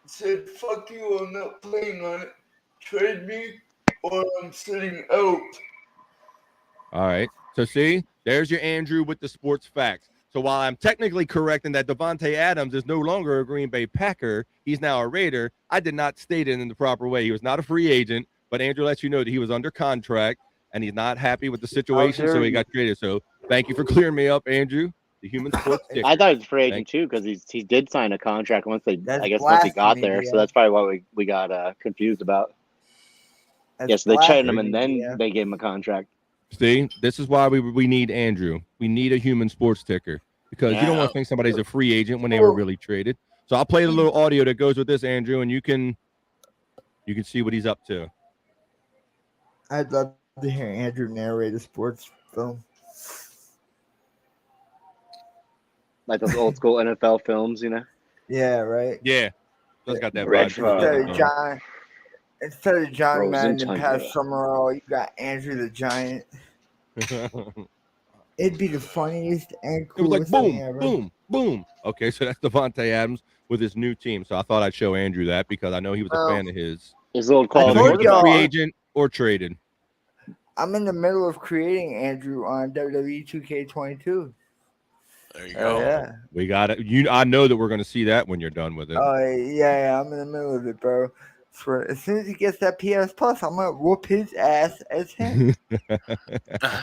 Said, fuck you, I'm not playing on it. Trade me or I'm sitting out. All right. So see, there's your Andrew with the sports facts. So while I'm technically correct in that Davante Adams is no longer a Green Bay Packer, he's now a Raider, I did not state it in the proper way. He was not a free agent, but Andrew lets you know that he was under contract and he's not happy with the situation, so he got traded. So thank you for clearing me up, Andrew, the human sports ticker. I thought he was a free agent too because he did sign a contract once once he got there. yeah. So that's probably what we got confused about. That's So they traded him blasphemy, and then yeah. they gave him a contract. See, this is why we need Andrew. We need a human sports ticker because you don't want to think somebody's a free agent when they were really traded. So I'll play the little audio that goes with this, Andrew, and you can see what he's up to. I'd love to hear Andrew narrate a sports film. Like those old school NFL films, you know? Yeah, right. Yeah, those got that Red vibe. Phone. Instead of John Frozen Madden and Tundra. Pat Summerall, you got Andrew the Giant. It'd be the funniest and It was coolest like thing boom, ever. boom, boom. Okay, so that's Davante Adams with his new team. So I thought I'd show Andrew that because I know he was a fan of his. His little I quality. told Whether he was a y'all- free agent or traded. I'm in the middle of creating Andrew on WWE 2K22. There you Oh go. yeah. We got it. I know that we're going to see that when you're done with it. Oh yeah, I'm in the middle of it, bro. So as soon as he gets that PS Plus, I'm gonna whoop his ass as him.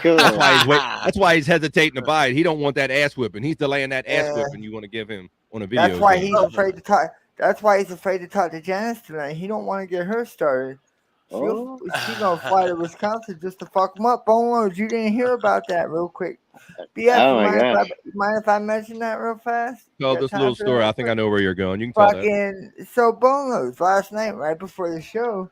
That's why he's hesitating to buy it. He don't want that ass whipping. He's delaying that ass Yeah. whipping you want to give him on a video. That's why game. he's afraid to talk. That's why he's afraid to talk to Janice tonight. He don't want to get her started. She gonna fly to Wisconsin just to fuck him up. Boneloads, you didn't hear about that real quick. BF, Oh my gosh. mind if I mention that real fast? Tell Got this time little for story. that? I think I know where you're going. You can tell that. Fucking so Boneloads last night, right before the show,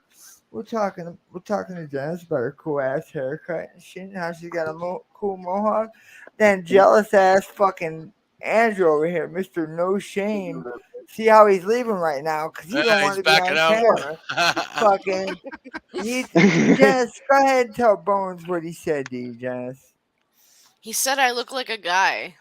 we're talking to Janice about her cool ass haircut and shit, and how she's got a cool mohawk. Then jealous ass fucking Andrew over here, Mr. No Shame. See how he's leaving right now because he don't want to be on camera. Fucking, Janice, go ahead and tell Bones what he said to you, Janice. He said I look like a guy.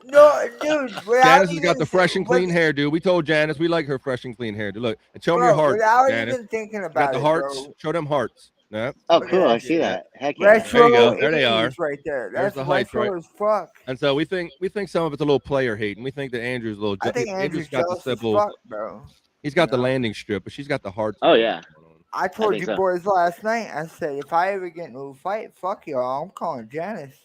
No, dude. Janice has got the fresh and clean hair, dude. We told Janice we like her fresh and clean hair. Dude, look, and show me your hearts, without Janice. even thinking Got about the it, hearts. bro. Show them hearts. Yeah. Oh, cool. I see that. Heck yeah. Retro There you go. There they are. 80s right there. There's That's the heights, retro right? as fuck. And so we think some of it's a little player hate, and we think that Andrew's a little. I think Andrew's got the jealous as simple. fuck, bro. He's got the landing strip, but she's got the hearts. Oh, yeah. I told think you so. boys last night. I said if I ever get into a fight, fuck y'all. I'm calling Janice.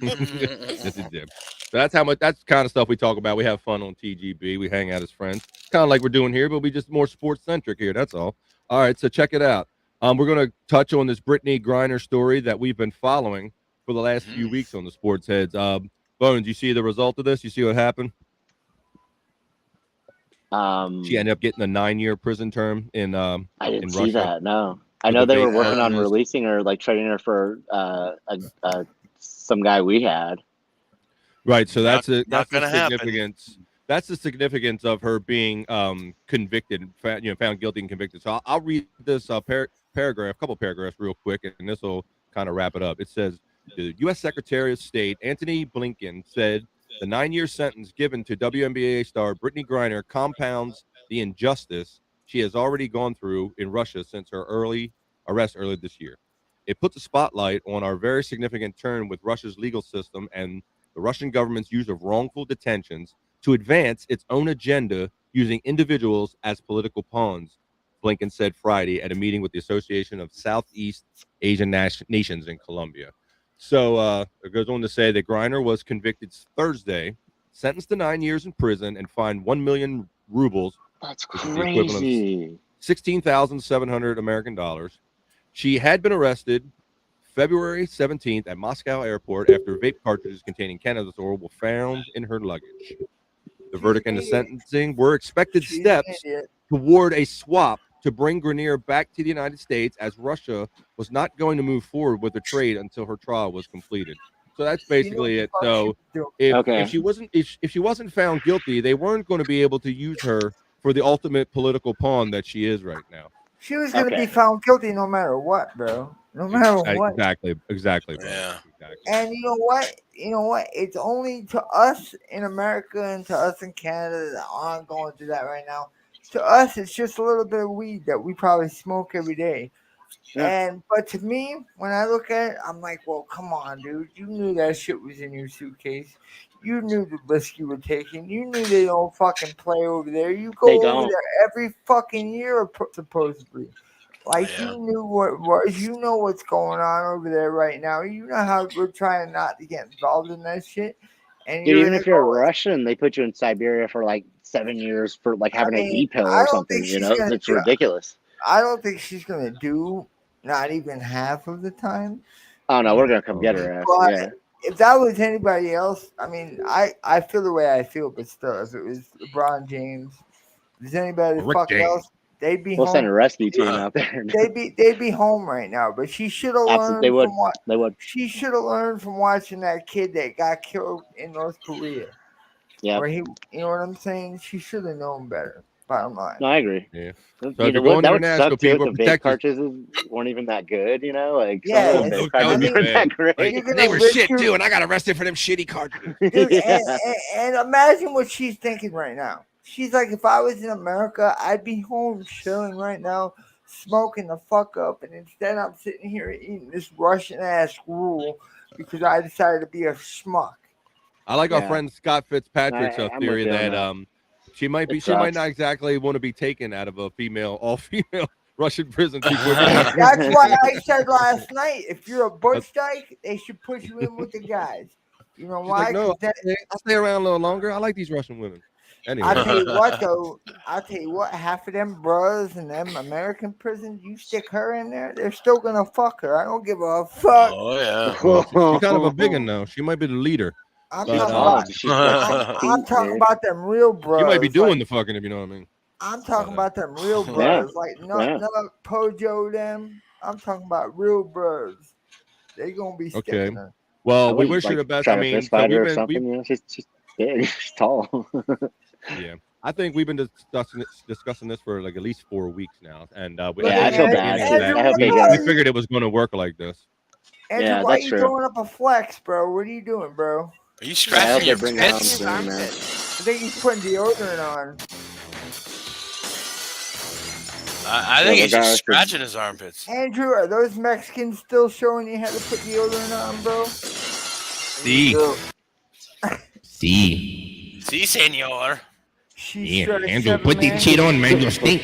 Yes, he did. So that's how much. That's the kind of stuff we talk about. We have fun on TGB. We hang out as friends, kind of like we're doing here, but we just more sports centric here. That's all. All right, so check it out. We're going to touch on this Brittany Griner story that we've been following for the last few weeks on the Sports Heads. Bones, you see the result of this? You see what happened? Um, She ended up getting a 9-year prison term in I didn't in see Russia. that. No, I for know the they were vape working on cartridges. releasing her, like trading her for some guy we had. Right. So Not that's the gonna happen. significance. That's the significance of her being convicted, found guilty and convicted. So I'll read this paragraph, couple paragraphs, real quick, and this will kind of wrap it up. It says the U.S. Secretary of State Antony Blinken said the 9-year sentence given to WNBA star Brittany Griner compounds the injustice she has already gone through in Russia since her arrest earlier this year. It puts a spotlight on our very significant turn with Russia's legal system and the Russian government's use of wrongful detentions to advance its own agenda using individuals as political pawns, Blinken said Friday at a meeting with the Association of Southeast Asian Nations in Colombia. So it goes on to say that Griner was convicted Thursday, sentenced to 9 years in prison, and fined 1 million rubles, That's which is the equivalent of crazy. 16,700 American dollars. She had been arrested February 17th at Moscow airport after vape cartridges containing cannabis oil were found in her luggage. The verdict and the sentencing were expected She's an steps idiot. toward a swap to bring Grenier back to the United States, as Russia was not going to move forward with the trade until her trial was completed. So that's She knew what basically the it. fuck she So was doing. if Okay. she wasn't found guilty, they weren't going to be able to use her for the ultimate political pawn that she is right now. She was gonna be Okay. found guilty no matter what, bro. No matter what. Exactly, bro. Yeah. Exactly. And you know what? You know what? It's only to us in America and to us in Canada that aren't going through that right now. To us, it's just a little bit of weed that we probably smoke every day. Yeah. But to me, when I look at it, I'm like, well, come on, dude. You knew that shit was in your suitcase. You knew the risk you were taking. You knew they don't fucking play over there. You They go over don't. there every fucking year, supposedly. Like Yeah. you knew what was. You know what's going on over there right now. You know how we're trying not to get involved in that shit. And Dude, you're even gonna if you're a go. Russian, they put you in Siberia for like 7 years for like I having an mean, e-pill I or don't think something. she's gonna It's do. ridiculous. I don't think she's gonna do not even half of the time. Oh no, we're gonna come get her ass. But Yeah. if that was anybody else, I mean, I feel the way I feel, but still, if it was LeBron James, if it's anybody Rick fucking James. else, they'd be We'll send a home. rescue team out there. They'd be home right now. But she should have Absolutely, they learned would. from what They would. she should have learned from watching that kid that got killed in North Korea. Yeah. Where he, you know what I'm saying? She should have known better. Bottom line. No, I agree. Yeah. You So if know you're what? going That would international, suck too if people, the vape protect yourself. cartridges weren't even that good. Like some Yeah, of the vape that cartridges would be weren't that bad. great. Like, You're gonna they were risk shit your- too, and I got arrested for them shitty cartridges. Dude, Yeah. and imagine what she's thinking right now. She's like, if I was in America, I'd be home chilling right now, smoking the fuck up, and instead I'm sitting here eating this Russian ass gruel because I decided to be a schmuck. I like our Yeah. friend Scott Fitzpatrick's I'm theory with you on that that. she might sucks. not exactly want to be taken out of a all female Russian prison too quickly. That's why I said last night, if you're a butch dyke, they should put you in with the guys. You know She's why? like, no, 'Cause that- I'll stay around a little longer. I like these Russian women. Anyway, I'll tell you what though, I'll tell you what, half of them bros in them American prisons, you stick her in there, they're still gonna fuck her. I don't give a fuck. Oh yeah. well, she's kind of a big one now. She might be the leader. I'm But, talking um, about She's got I'm feet, talking dude. about them real bros. She might be doing like, the fucking, if you know what I mean. I'm talking but, about them real bros, Yeah. like Yeah. not Pojo them. I'm talking about real bros. They gonna be sticking Okay. her. Well, I we wouldn't, wish her like, the best. try I to mean, fist fight her or we've something. She's big. She's tall. yeah. I think we've been discussing this for like at least 4 weeks now, and we, Yeah, I feel bad. Andrew, I hope they we get her. figured it was going to work like this. Andrew, Yeah, why that's you true. throwing up a flex, bro? What are you doing, bro? Are you I hope scratching they your bring her home pits? soon, man. I think he's putting deodorant on. I think he's regardless just of- scratching his armpits. Andrew, are those Mexicans still showing you how to put deodorant on, bro? See, see. Si, senor. She Yeah, stretched Andrew, 7 put the minutes. shit on, man. You stink.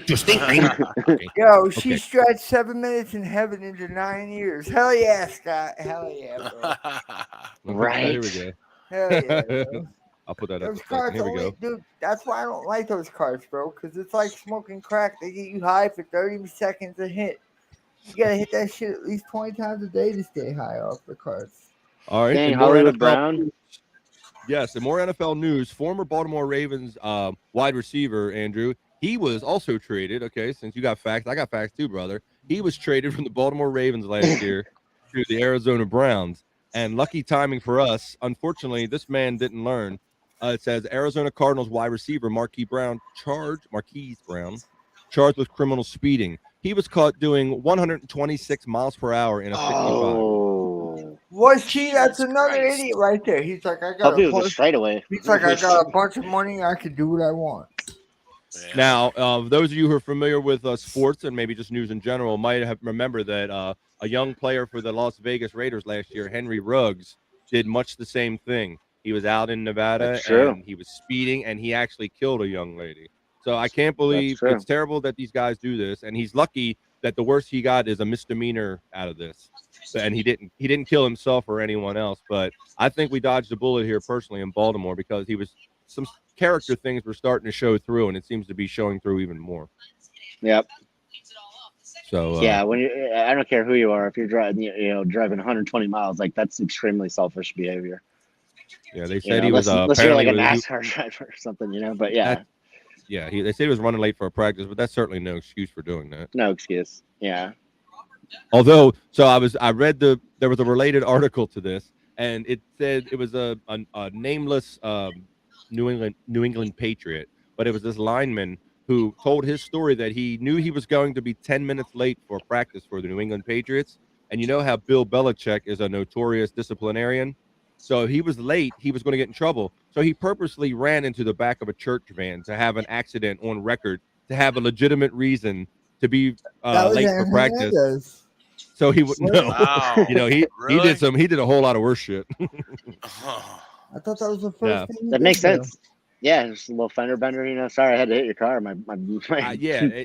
You stink, man. Okay. Yo, she Okay. stretched 7 minutes in heaven into 9 years. Hell yeah, Scott. Hell yeah, bro. Right. Here we go. Hell yeah, bro. I'll put that up. Those a second. carts Here we only, go. dude. That's why I don't like those carts, bro. Because it's like smoking crack. They get you high for 30 seconds a hit. You gotta hit that shit at least 20 times a day to stay high off the carts. All right. Dang, and more Hollywood NFL Brown. Yes, and more NFL news. Former Baltimore Ravens wide receiver Andrew. He was also traded. Okay, since you got facts, I got facts too, brother. He was traded from the Baltimore Ravens last year to the Arizona Browns. And lucky timing for us. Unfortunately, this man didn't learn. It says Arizona Cardinals wide receiver Marquise Brown charged with criminal speeding. He was caught doing 126 miles per hour in a 65. Oh. Was he? That's Jesus another Christ. idiot right there. He's like, I got Hopefully a it was a bunch. straightaway. He's like, I got a bunch of money. I can do what I want. Yeah. Now, those of you who are familiar with sports and maybe just news in general might have remembered that a young player for the Las Vegas Raiders last year, Henry Ruggs, did much the same thing. He was out in Nevada That's true. and he was speeding and he actually killed a young lady. So I can't That's believe true. it's terrible that these guys do this. And he's lucky that the worst he got is a misdemeanor out of this. And he didn't kill himself or anyone else. But I think we dodged a bullet here personally in Baltimore because some character things were starting to show through, and it seems to be showing through even more. Yep. So Yeah, I don't care who you are, if you're driving, driving 120 miles, like that's extremely selfish behavior. Yeah, they said he unless, was unless you're like a apparently NASCAR driver or something, but yeah, they said he was running late for a practice, but that's certainly no excuse for doing that. no excuse. Yeah. Although, there was a related article to this, and it said it was a nameless New England Patriot, but it was this lineman who told his story that he knew he was going to be 10 minutes late for practice for the New England Patriots. And you know how Bill Belichick is a notorious disciplinarian. So if he was late, he was going to get in trouble. So he purposely ran into the back of a church van to have an accident on record, to have a legitimate reason to be late for practice. Hernandez. So he would no, Wow. he Really? did a whole lot of worse shit. I thought that was the first thing. That makes sense. Yeah, just a little fender bender, Sorry, I had to hit your car. My But my he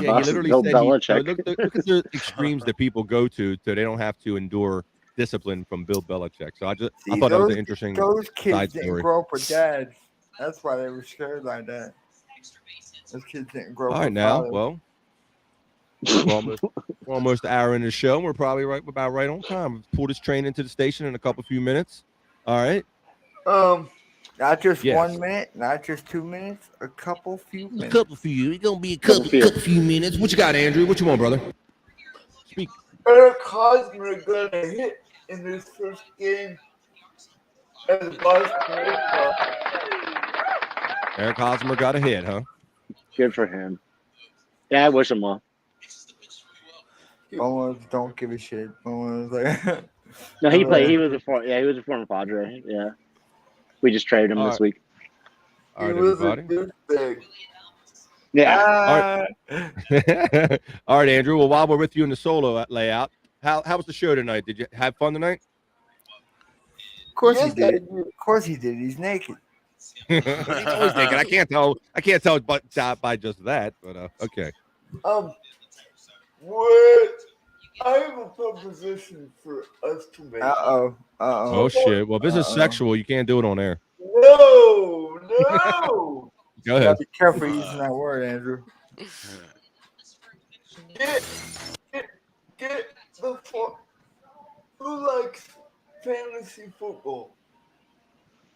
boss is literally Bill said Belichick. look at the extremes that people go to so they don't have to endure discipline from Bill Belichick. So I thought that was an interesting Those kids side didn't story. grow up with dads. That's why they were scared like that. Those kids didn't grow up All right, with now, fathers. well, we're almost an hour in the show. And we're probably about right on time. We've pulled this train into the station in a few minutes. All right. Not just Yes. 1 minute, not just 2 minutes, a few minutes. It's gonna be a couple few minutes. What you got, Andrew? What you want, brother? Speak. Eric Hosmer got a hit in his first game as a Boston. Eric Hosmer got a hit, huh? Good for him. Yeah, I wish him well. Boneloads don't give a shit. Boneloads like No, he played. He was a former Padre. Yeah, we just traded him this week. All right, He was a everybody. douchebag. Yeah. All right, Andrew. Well, while we're with you in the solo layout, how was the show tonight? Did you have fun tonight? Of course Yes, he did. I did. Of course he did. He's naked. He's always naked. I can't tell by just that, but okay. What? I have a proposition for us to make. Oh shit. Well, if this is sexual, you can't do it on air. No. Go ahead. Be careful using that word, Andrew. Get the fuck. Who likes fantasy football?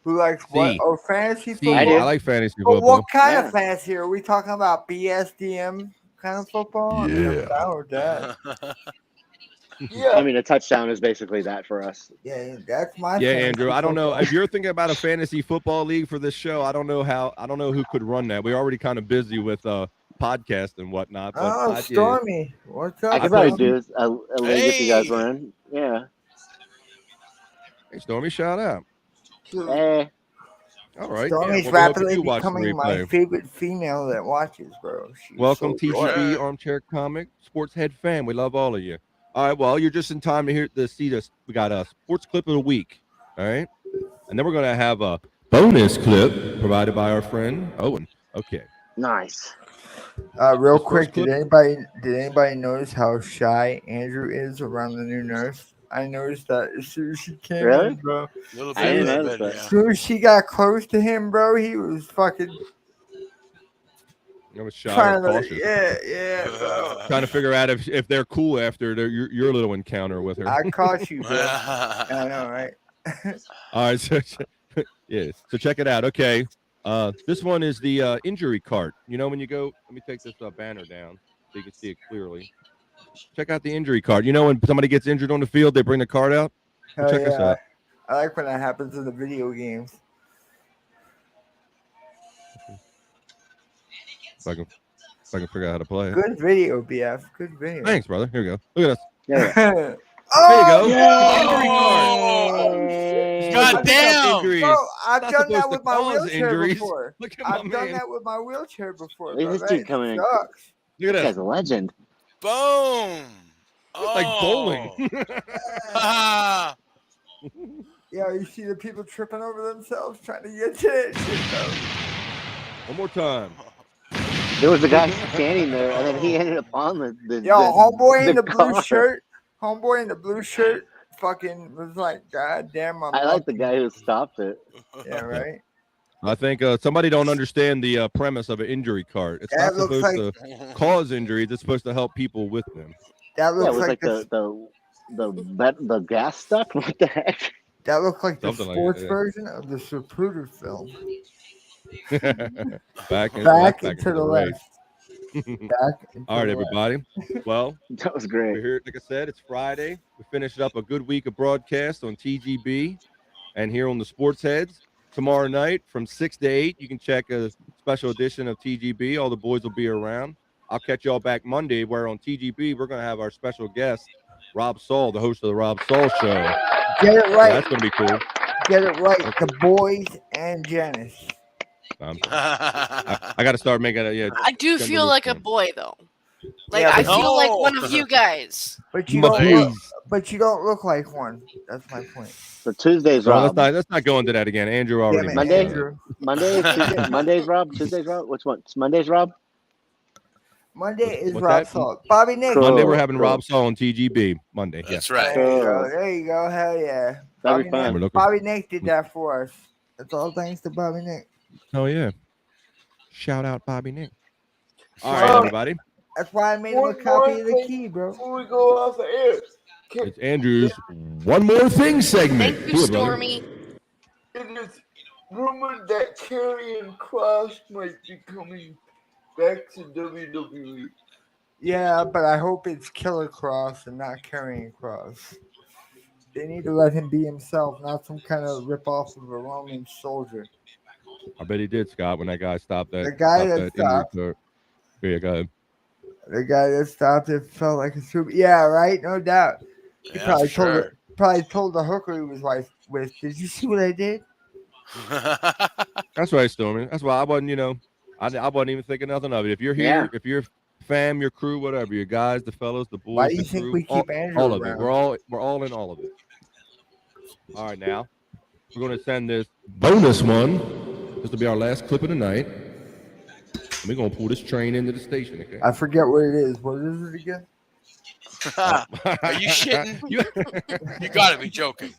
Who likes what? See. Oh, fantasy See, football. I like fantasy But football. what kind of fantasy are we talking about? BSDM kind of football? Yeah. I'm down with that. Yeah. I mean, a touchdown is basically that for us. Yeah, that's my. Yeah, fantasy Andrew. I don't know football. if you're thinking about a fantasy football league for this show. I don't know who could run that. We're already kind of busy with podcast and whatnot. But Oh, Stormy, what's up? I could probably do a league if you guys were in. Yeah. Hey, Stormy, shout out. Hey. All right. Stormy's yeah, well, we hope rapidly you do watch the becoming my replay. favorite female that watches, bro. She's Welcome, so TGB adorable. Armchair Comic Sports Head fan. We love all of you. All right. Well, you're just in time to see this. We got a sports clip of the week. All right. And then we're going to have a bonus clip provided by our friend Owen. Okay. Nice. Real This quick, first did anybody notice how shy Andrew is around the new nurse? I noticed that as soon as she came Really? in, bro. Little I didn't bit, notice that. As soon as she got close to him, bro, he was fucking. I was shy or cautious. Yeah, bro. Trying to figure out if they're cool after your little encounter with her. I caught you, bro. I know, right? All right, so yeah, so check it out. Okay, this one is the injury cart. You know, when you go, let me take this banner down so you can see it clearly. Check out the injury cart. You know, when somebody gets injured on the field, they bring the cart out. Hell Check this out. I like when that happens in the video games. If I can figure out how to play it. Good video, BF. Good video. Thanks, brother. Here we go. Look at us. Yeah. There Oh, you go. Yay! God damn! Injuries. bro, I've Not done that supposed to with my cause wheelchair injuries. before. Look at my I've done man. that with my wheelchair before. Look at Bro. this dude coming in. Sucks. Look at This that. guy's a legend. Boom. Like bowling. Ah. Yeah, you see the people tripping over themselves trying to get to that shit, though. One more time. There was a guy standing there, and then he ended up on the Yo, homeboy in the blue car. shirt. Homeboy in the blue shirt fucking was like, God damn, I'm I like the lucky." guy who stopped it. Yeah, right? I think somebody don't understand the premise of an injury cart. It's That not looks supposed like- to cause injuries. It's supposed to help people with them. That Yeah, it looks was like, like the gas stuck. What the heck? that looked like the Something like sports that, yeah. version of the Zapruder film. Back into Back the into the race. left. Back into All right, the left. everybody. Well, That was we're great. here. Like I said, it's Friday. We finished up a good week of broadcast on TGB and here on the Sports Heads. Tomorrow night from 6 to 8, you can check a special edition of TGB. All the boys will be around. I'll catch y'all back Monday, where on TGB we're going to have our special guest, Rob Saul, the host of the Rob Saul Show. Get it So right. that's going to be cool. Get it right. The boys and Janice. I got to start making it. Yeah, I do Send feel the like a list in. boy though. Like Yeah, I but- feel like No. one of you guys. But you My don't look, boys. but you don't look like one. That's my point. So Tuesday's So Rob. let's not go into that again. Andrew already. Damn it, Monday? Andrew. Monday's Rob. Tuesday's Rob. Which one? It's Monday's Rob. Monday is what's Rob that? Salt. Bobby Nick. Cool. Monday we're having Cool. Rob Saul on TGB. Monday. That's Yeah. right. There you go. There you go. Hell yeah. That'd be Bobby fun. Nick, Bobby Nick did that for us. That's all thanks to Bobby Nick. Oh yeah. Shout out Bobby Nick. All Well, right, everybody. That's why I made him a One copy more of the thing key, bro. Before we go off the air, It's Andrew's one more thing segment. Thank you, Do it, brother. Stormy. it is rumored that Karrion Kross might be coming back to WWE. Yeah, but I hope it's Killer Cross and not Karrion Cross. They need to let him be himself, not some kind of ripoff of a Roman soldier. I bet he did, Scott, when that guy stopped that. The guy that injury stopped. card. Here you go. The guy that stopped it felt like a super. Yeah, right, no doubt. He Yeah, probably for told probably told the hooker he was wife with. Did you see what I did? That's right, Stormy. That's why I wasn't, I wasn't even thinking nothing of it. If you're here, if you're fam, your crew, whatever, your guys, the fellows, the boys, Why do you the think crew, we keep Andrew all of it. around? We're all in all of it. All right, now we're going to send this bonus one. This will be our last clip of the night. And we're going to pull this train into the station, okay? I forget what it is. What is it again? Are you shitting? You gotta be joking.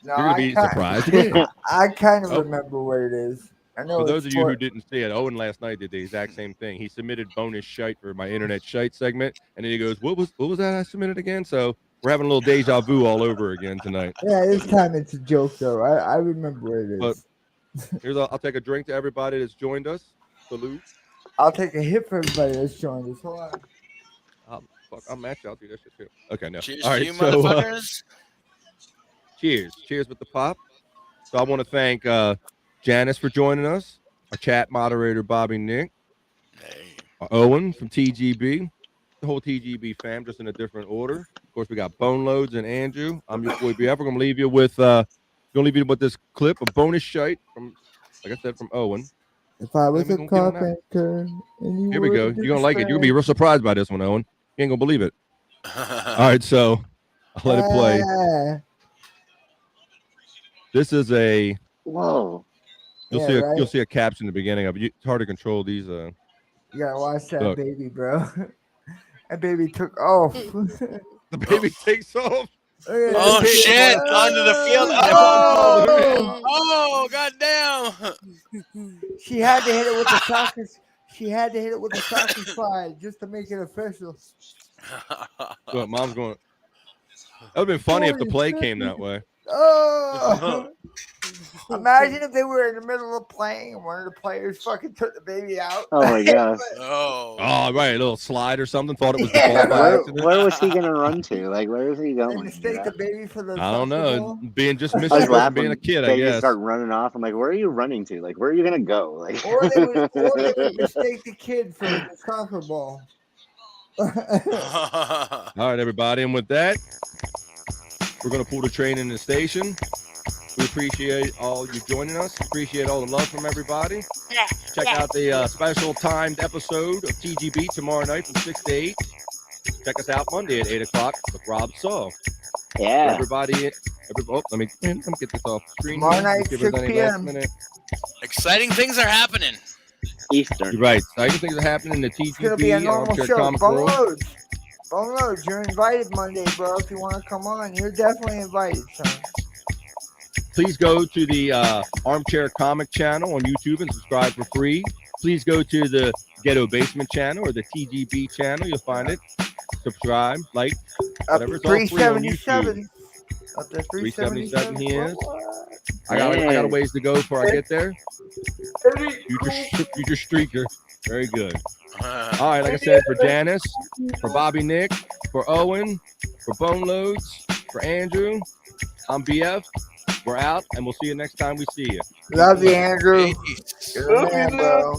No, You're going to be surprised again. I kind of Oh. remember what it is. I know. For those it's of you who for- didn't see it, Owen last night did the exact same thing. He submitted bonus shite for my internet shite segment, and then he goes, "What was that I submitted again?" So we're having a little deja vu all over again tonight. Yeah, this time it's a joke though. I remember what it is. But- I'll take a drink to everybody that's joined us. Salute. I'll take a hit for everybody that's joined us. Hold on. I'll match. I'll do that shit too. Okay, no. Cheers All to right, you, so motherfuckers. cheers with the pop. So I want to thank Janice for joining us, our chat moderator Bobby Nick, Hey. Owen from TGB, the whole TGB fam, just in a different order. Of course, we got Boneloads and Andrew. I'm your boy BF. We're gonna leave you with this clip, a bonus shite from, like I said, from Owen. If I was Let a me go get him out. carpenter and you Here we were go. a You're gonna like it. You're gonna be real surprised by this one, Owen. You ain't gonna believe it. All right, so I'll let it play. Ah, This is a. Whoa. You'll Yeah, see a caption in the beginning of it. It's hard to control these. you gotta watch that Look. baby, bro. That baby took off. The baby takes off. Oh Hey, shit! what? Onto the field. Oh! Oh goddamn! She had to hit it with the soccer. She she had to hit it with a soccer slide just to make it official. So mom's going. That would have been funny if the play came that way. Oh! Imagine if they were in the middle of playing and one of the players fucking took the baby out. Oh my gosh. Oh. Oh, right, a little slide or something. Thought it was the ball by accident. Where was he gonna run to? Like, where is he They going? mistake the baby for the I don't soccer know. ball. Being just I was mischievous and laughing. being a kid, I They just guess. start running off. I'm like, where are you running to? Like, where are you gonna go? Like, Or they would mistake the kid for the soccer ball. All right, everybody. And with that, we're going to pull the train in the station. We appreciate all you joining us. Appreciate all the love from everybody. Check out the special timed episode of TGB tomorrow night from 6 to 8. Check us out Monday at 8 o'clock with Rob Saw. yeah. Everybody, let me get this off the screen. Tomorrow here. night, Give us 6 any p.m. last minute. Exciting things are happening. Eastern. You're right. Exciting things are happening in the It's gonna be a TGB normal Armchair show. Comic World. Boneloads, you're invited Monday, bro. If you want to come on, you're definitely invited, son. Please go to the Armchair Comic channel on YouTube and subscribe for free. Please go to the Ghetto Basement channel or the TGB channel. You'll find it. Subscribe, like, Up whatever. to It's all free on YouTube. 377. Up to 377 he is. What? I got a ways to go before I get there. Future streaker. Very good. All right, like I said, for Janice, for Bobby Nick, for Owen, for Boneloads, for Andrew, I'm BF. We're out, and we'll see you next time we see you. Love you, Andrew. Peace. You're the man, bro.